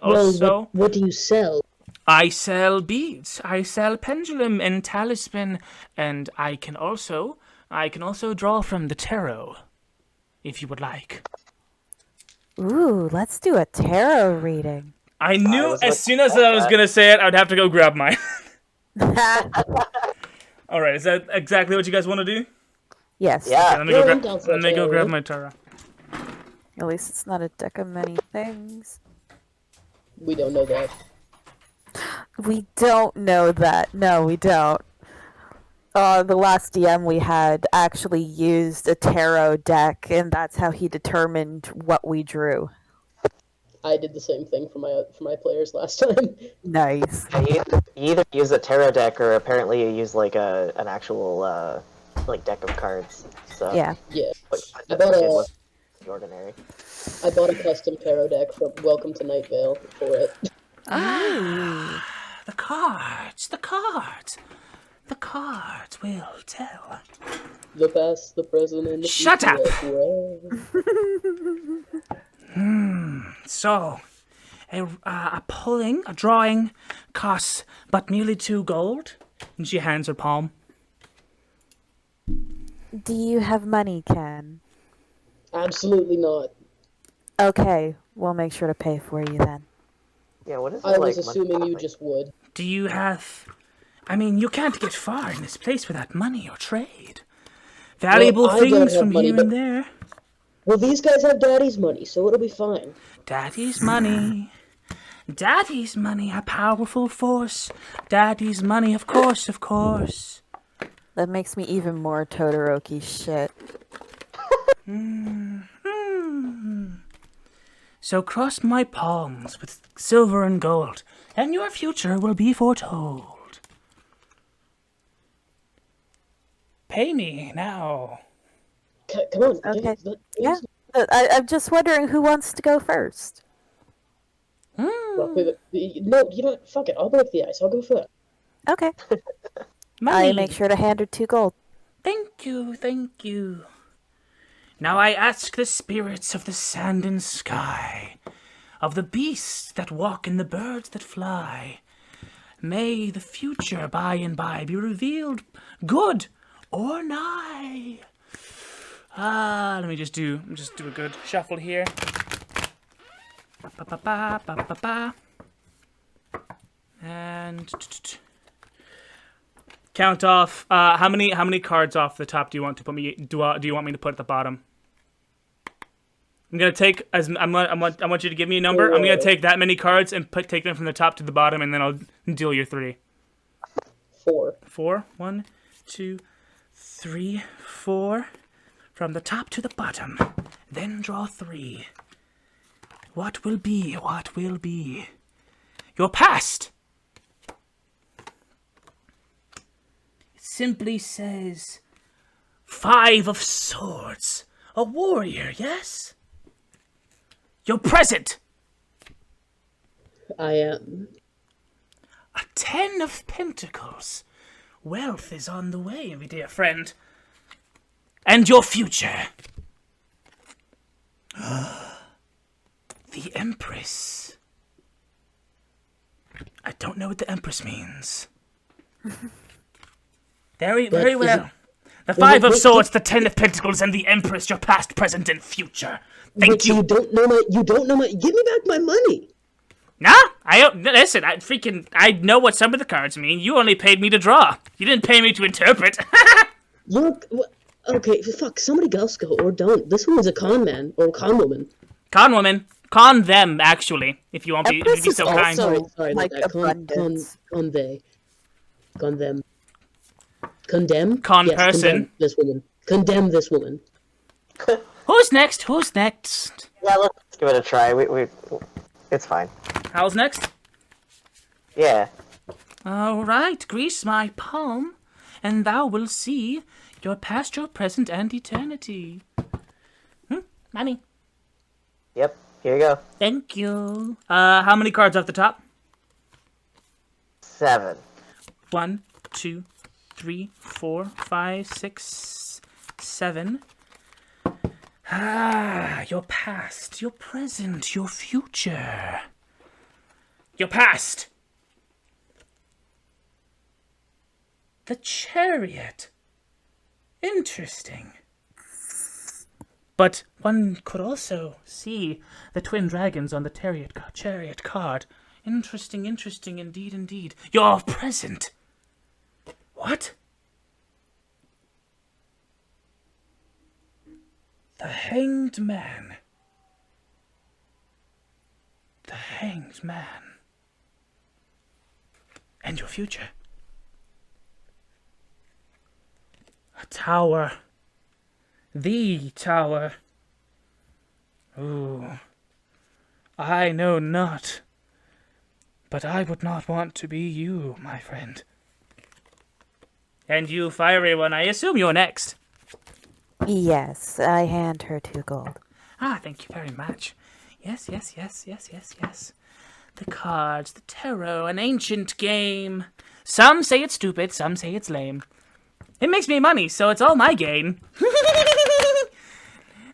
Well, what do you sell? I sell beads. I sell pendulum and talisman, and I can also draw from the tarot, if you would like." Ooh, let's do a tarot reading. I knew was as soon as I was gonna say it, I'd have to go grab mine. All right, is that exactly what you guys want to do? Yes. Yeah. Let me go grab my tarot. At least it's not a deck of many things. We don't know that. We don't know that. No, we don't. The last DM we had actually used a tarot deck, and that's how he determined what we drew. I did the same thing for my players last time. Nice. You either use a tarot deck or apparently you use like an actual like deck of cards. So Yeah. Yeah. But I bought it a was ordinary. I bought a custom tarot deck from Welcome to Night Vale for it. The cards, the cards, the cards will tell. The past, the present, and the Shut future. up! Well. So, a drawing costs but merely 2 gold. And she hands her palm. Do you have money, Ken? Absolutely not. Okay, we'll make sure to pay for you then. Yeah, what is it I like? was assuming you just would. Do you have... I mean, you can't get far in this place without money or trade. Valuable Well, I don't things have from money, here but- and there. Well, these guys have daddy's money, so it'll be fine. Daddy's money. Daddy's money, a powerful force. Daddy's money, of course, of course. That makes me even more Todoroki shit. So cross my palms with silver and gold, and your future will be foretold. Pay me now. Come on. Okay. Please. Yeah. I'm just wondering who wants to go first. Well, no, you know what? Fuck it. I'll break the ice. I'll go first. Okay. Money. I make sure to hand her 2 gold. Thank you, thank you. Now I ask the spirits of the sand and sky, of the beasts that walk and the birds that fly, may the future by and by be revealed, good or nigh. Let me just do a good shuffle here. Ba ba ba ba ba ba. And count off. How many cards off the top do you want to put me? Do you want me to put at the bottom? I'm gonna take I want you to give me a number. I'm gonna take that many cards and take them from the top to the bottom, and then I'll deal your 3. 4. 4. 1, 2, 3, 4. From the top to the bottom. Then draw 3. What will be? What will be? Your past. It simply says 5 of swords. A warrior, yes? Your present. I am. A 10 of pentacles. Wealth is on the way, my dear friend. And your future. The Empress. I don't know what the Empress means. Very well. The 5 of swords, the 10 of pentacles, and the Empress, your past, present, and future. Thank you. You don't know my. Give me back my money. Nah, listen. I know what some of the cards mean. You only paid me to draw. You didn't pay me to interpret. Look. Okay, fuck. Somebody else go or don't. This woman's a con man or con woman. Con woman. Con them, actually. If you won't be, if Empress you'd be is so also- kind. Sorry, like about that. abundance. Con they. Con them. Condemn. Con yes, person. Condemn this woman. Condemn this woman. Who's next? Who's next? Yeah, let's give it a try. It's fine. Howle's next? Yeah. All right, grease my palm, and thou will see your past, your present, and eternity. Money. Yep. Here you go. Thank you. How many cards off the top? 7. 1, 2, 3, 4, 5, 6, 7. Your past, your present, your future. Your past. The Chariot. Interesting. But one could also see the twin dragons on the chariot card. Interesting indeed. Your present. What? The Hanged Man. The Hanged Man. And your future. A tower. The tower. Ooh. I know not. But I would not want to be you, my friend. And you fiery one, I assume you're next. Yes, I hand her 2 gold. Ah, thank you very much. Yes. The cards, the tarot, an ancient game. Some say it's stupid, some say it's lame. It makes me money, so it's all my gain.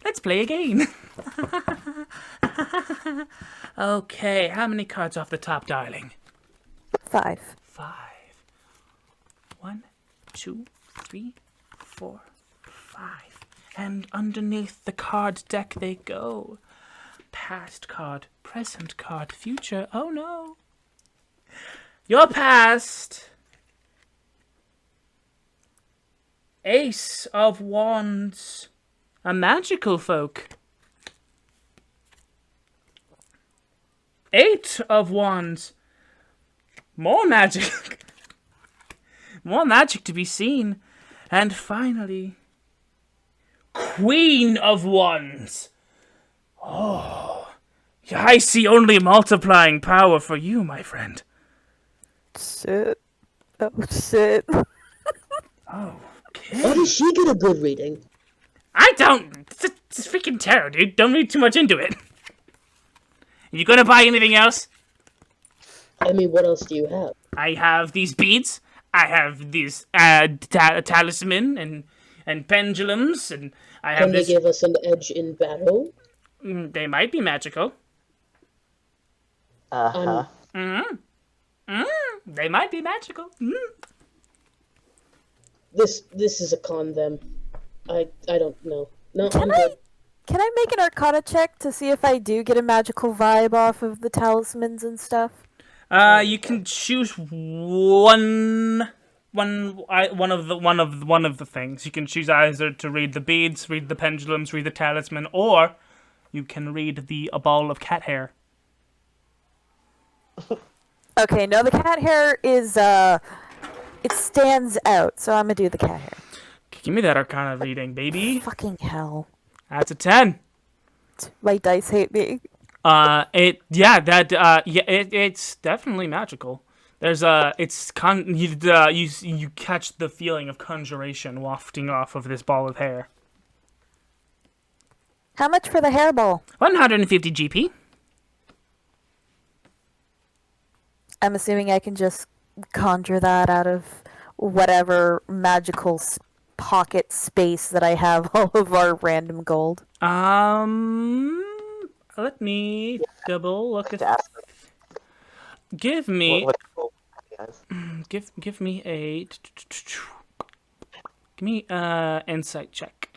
Let's play a game. Okay, how many cards off the top, darling? 5. 5. 1, 2, 3, 4, 5. And underneath the card deck they go. Past card, present card, future. Oh no. Your past. Ace of Wands. A magical folk. 8 of Wands. More magic. More magic to be seen. And finally, Queen of Wands. Oh, I see only multiplying power for you, my friend. Shit. Oh, shit. Okay. How does she get a good reading? I don't. It's freaking tarot, dude. Don't read too much into it. You gonna buy anything else? I mean, what else do you have? I have these beads. I have these talisman and pendulums, and I have Can they this. give us an edge in battle? They might be magical. Uh-huh. They might be magical. This is a con then. I don't know. No, I'm Can good. I make an Arcana check to see if I do get a magical vibe off of the talismans and stuff? You can choose one of the things. You can choose either to read the beads, read the pendulums, read the talisman, or you can read the a ball of cat hair. Okay, no, the cat hair is, it stands out, so I'm gonna do the cat hair. Give me that Arcana reading, baby. Fucking hell. That's a 10. My dice hate me. It's definitely magical. There's you catch the feeling of conjuration wafting off of this ball of hair. How much for the hairball? 150 GP. I'm assuming I can just conjure that out of whatever magical pocket space that I have all of our random gold. Let me double look To at. ask them Give me, what guys. give me a, insight check.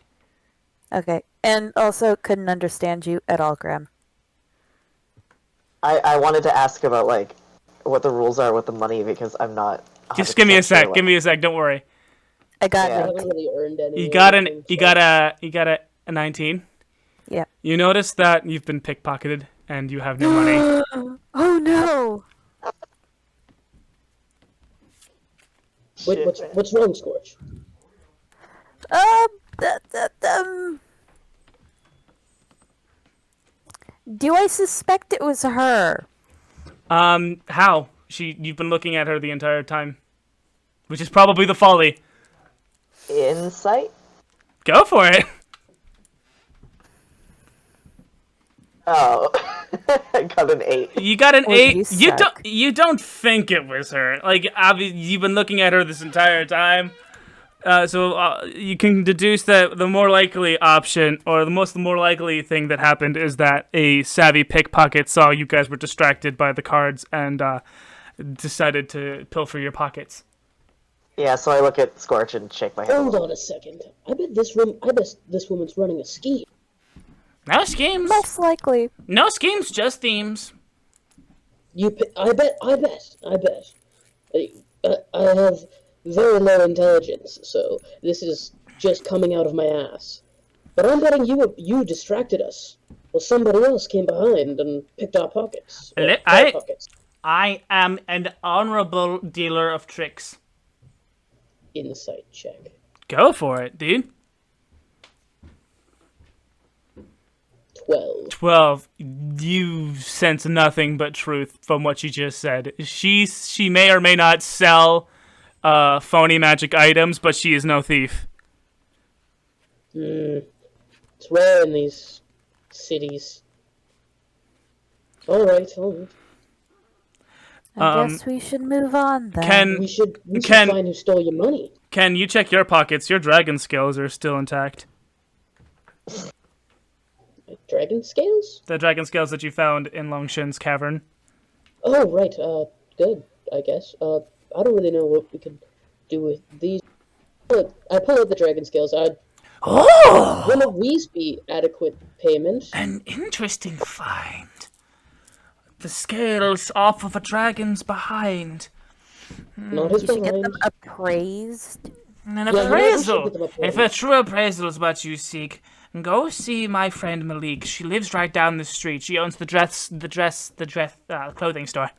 Okay, and also couldn't understand you at all, Grem. I wanted to ask about like what the rules are with the money because I'm not. Just give me a 100% sec. sure, Give me a sec. Don't worry. I got Yeah. I it. haven't really earned any. You got anything, so- you got a 19. Yep. You notice that you've been pickpocketed and you have no money. Oh no! Wait, Shit, man. what's wrong, Skortch? Do I suspect it was her? How? You've been looking at her the entire time. Which is probably the folly. Insight? Go for it. Oh, I got an 8. You got an Well, 8. you suck. You don't think it was her. Like obviously you've been looking at her this entire time. So you can deduce that the more likely option, or the more likely thing that happened, is that a savvy pickpocket saw you guys were distracted by the cards and decided to pilfer your pockets. Yeah, so I look at Skorch and shake my head. Hold on a second. I bet this woman's running a scheme. No schemes. Most likely. No schemes, just themes. I bet. I have very low intelligence, so this is just coming out of my ass. But I'm betting you distracted us. Well, somebody else came behind and picked our pockets. Pockets. I am an honorable dealer of tricks. Insight check. Go for it, dude. 12. 12. You sense nothing but truth from what she just said. She may or may not sell phony magic items, but she is no thief. It's rare in these cities. All right. I guess we should move on then. We should find who stole your money. Ken, you check your pockets. Your dragon scales are still intact. Dragon scales? The dragon scales that you found in Longshin's cavern. Oh, right. Good, I guess. I don't really know what we could do with these. I pull out the dragon scales. Will these be adequate payment? An interesting find. The scales off of a dragon's behind. Not his You should get behind. them appraised. An Yeah, appraisal. we should get them If a true appraisal is what you seek, go see my friend Malik. She lives right down the street. She owns the clothing store.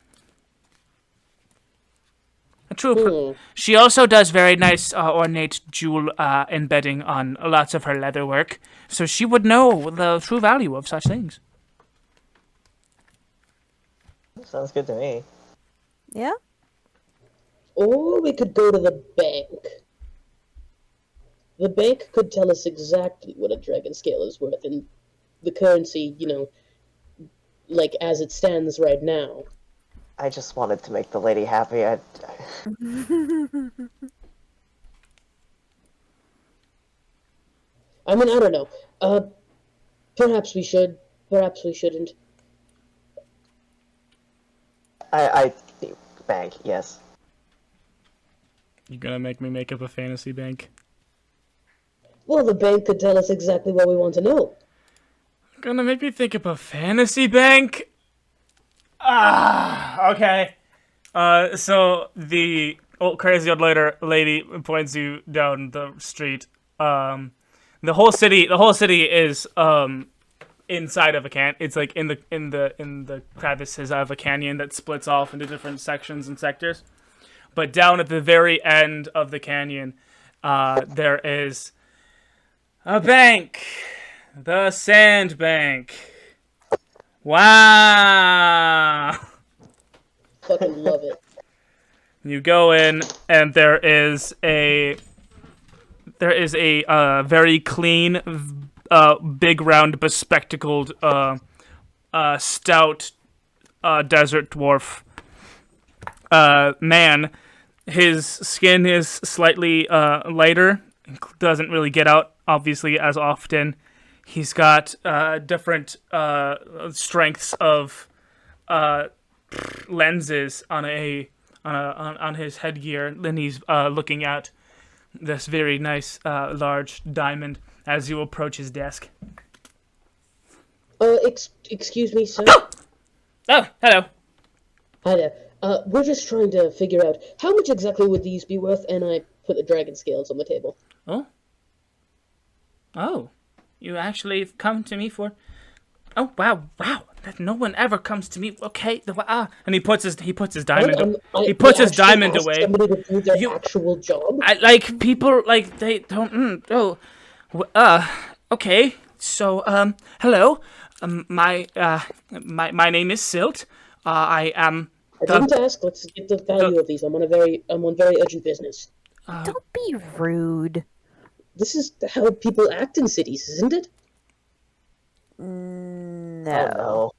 A true. She also does very nice ornate jewel embedding on lots of her leather work, so she would know the true value of such things. Sounds good to me. Yeah? Or we could go to the bank. The bank could tell us exactly what a dragon scale is worth in the currency, like as it stands right now. I just wanted to make the lady happy. I mean, I don't know. Perhaps we should. Perhaps we shouldn't. I bank, yes. You gonna make me make up a fantasy bank? Well, the bank could tell us exactly what we want to know. Gonna make me think of a fantasy bank? Okay. So the crazy old lady points you down the street. The whole city is inside of a it's like in the crevices of a canyon that splits off into different sections and sectors. But down at the very end of the canyon, there is a bank. The Sand Bank. Wow. Fucking love it. You go in, and there is a very clean, big, round, bespectacled, stout desert dwarf man. His skin is slightly lighter. Doesn't really get out, obviously, as often. He's got different strengths of lenses on his headgear. Then he's looking at this very nice large diamond as you approach his desk. Excuse me, sir. Oh, hello. Hi there. We're just trying to figure out how much exactly would these be worth, and I put the dragon scales on the table. Oh, you actually come to me for? Oh, wow. That no one ever comes to me. Okay, and he puts his diamond. He puts his diamond away. Somebody to do their actual job. People they don't. Okay. So hello. My name is Silt. I am. I didn't ask. Let's get the value of these. I'm on very urgent business. Don't be rude. This is how people act in cities, isn't it? No.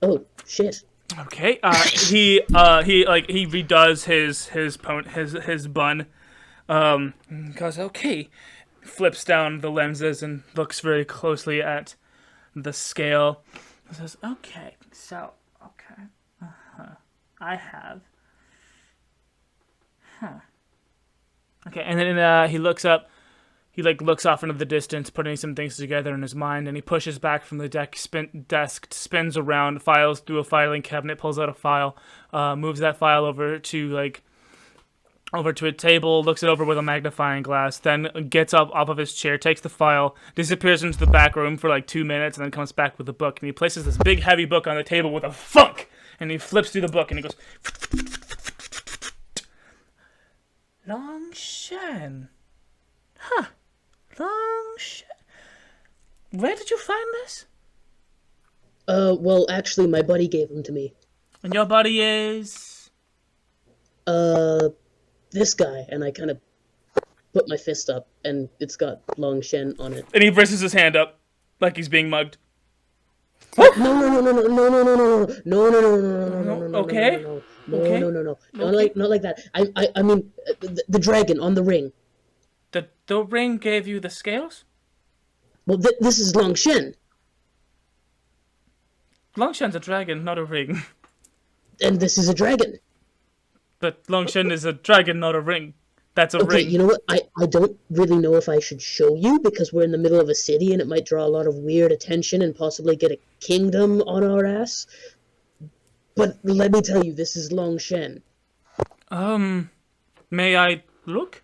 Oh shit. Okay. He redoes his bun. Goes okay. Flips down the lenses and looks very closely at the scale. Says, okay. So I have. Okay, and then he looks up. He looks off into the distance, putting some things together in his mind, and he pushes back from the desk, spins around, files through a filing cabinet, pulls out a file, moves that file over to a table, looks it over with a magnifying glass, then gets up off of his chair, takes the file, disappears into the back room for 2 minutes, and then comes back with a book, and he places this big heavy book on the table with a thunk, and he flips through the book, and he goes, Longshin. Huh. Longshin. Where did you find this? Well, actually, my buddy gave them to me. And your buddy is? The this guy, and I kind of put my fist up, and it's got Long Shen on it. And he raises his hand up, like he's being mugged. No, no, no, no, no, no, no, no, no, no, no, no, no, no, no, no, no, Okay. no, Okay. no, no, no, not like that. I mean, the dragon on the ring. The ring gave you the scales? Well, this is Long Shen, Longshan's a dragon, not a ring. and this is a dragon. But Longshan is a dragon, not a ring. That's a Okay, ring. you know what? I don't really know if I should show you because we're in the middle of a city and it might draw a lot of weird attention and possibly get a kingdom on our ass. But let me tell you, this is Long Shen. May I look?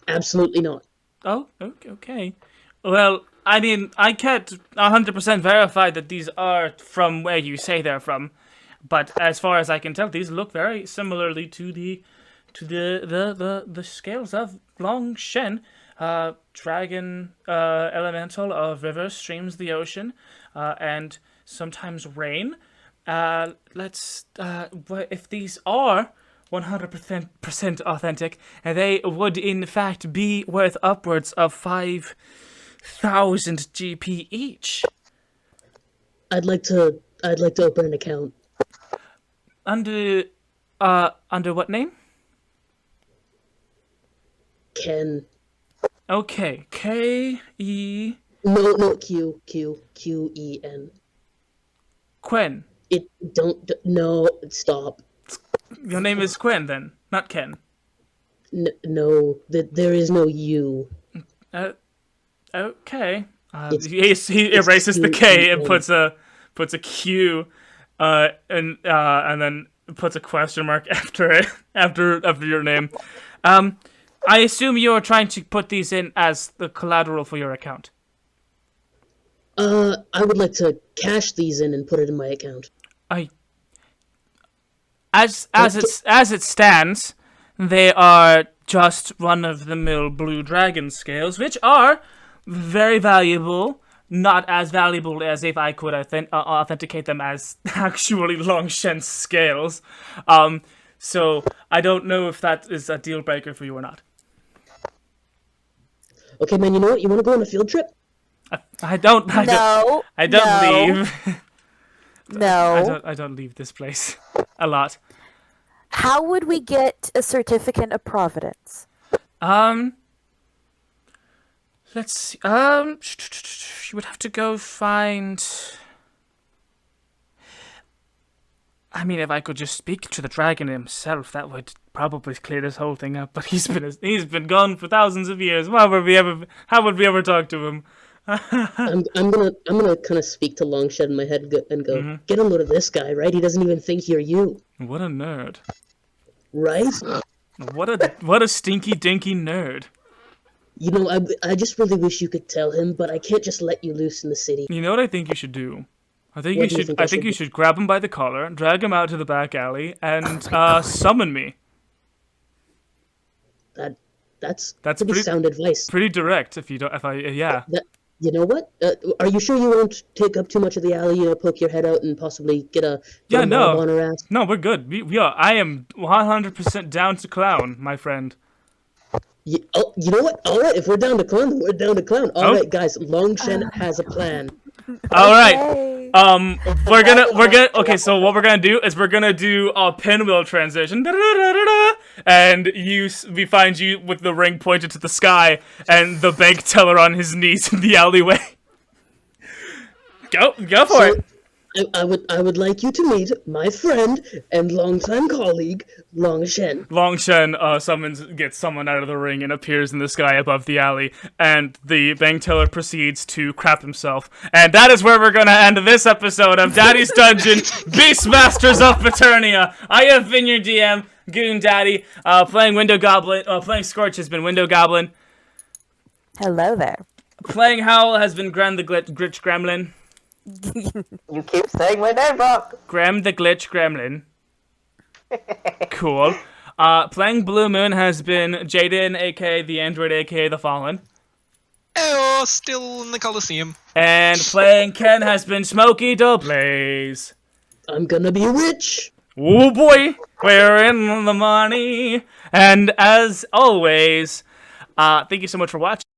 Absolutely not. Oh, okay. Well, I mean, I can't 100% verify that these are from where you say they're from, but as far as I can tell, these look very similarly to the scales of Long Shen, dragon, elemental of rivers, streams, the ocean, and sometimes rain. If these are 100% authentic, they would in fact be worth upwards of 5,000 GP each. I'd like to open an account. Under what name? Ken. Okay, K-E... No, Qen. Quen. No, stop. Your name is Quen, then, not Ken. No, there is no U. Okay. It's- He erases the K and Q-E-N. puts a Q, and then puts a question mark after it, after your name. I assume you're trying to put these in as the collateral for your account. I would like to cash these in and put it in my account. As it stands, they are just run-of-the-mill blue dragon scales, which are very valuable. Not as valuable as if I could authenticate them as actually Longshan scales. So I don't know if that is a deal breaker for you or not. Okay, man, you know what? You want to go on a field trip? I don't leave. No. I don't leave this place a lot. How would we get a certificate of providence? Let's see. You would have to go find. I mean, if I could just speak to the dragon himself, that would probably clear this whole thing up. But he's been gone for thousands of years. How would we ever talk to him? I'm gonna kind of speak to Longshed in my head and go, get a load of this guy, right? He doesn't even think you're you, What a nerd! right? What a stinky dinky nerd! You know, I just really wish you could tell him, but I can't just let you loose in the city. You know what I think you should do? I think What you do you should. think I I think should you do? should grab him by the collar, drag him out to the back alley, and summon me. That's That's pretty sound advice. Pretty direct. Yeah. You know what? Are you sure you won't take up too much of the alley? You know, poke your head out and possibly get a mob on her ass. No, we're good. I am 100% down to clown, my friend. You know what? All right, if we're down to clown, then we're down to clown. All right, guys, Longshen has a plan. All right. Yay. We're gonna. Okay, so what we're gonna do is we're gonna do a pinwheel transition, and we find you with the ring pointed to the sky and the bank teller on his knees in the alleyway. Go for it. I would like you to meet my friend and longtime colleague, Longshen. Longshan gets summoned out of the ring and appears in the sky above the alley, and the bank teller proceeds to crap himself. And that is where we're gonna end this episode of Daddy's Dungeon, Beastmasters of Paternia. I have been your DM, Goon Daddy. Playing Skortch has been Window Goblin. Hello there. Playing Howle has been Grem the Glitch Gremlin. You keep saying my name wrong. Grem the Glitch Gremlin. Cool. Playing Blu Moon has been Jyden, aka the Android, aka the Fallen. Oh, still in the Coliseum. And playing Ken has been SmokeyDBlaze. I'm gonna be rich. Oh boy! We're in the money. And as always, thank you so much for watching.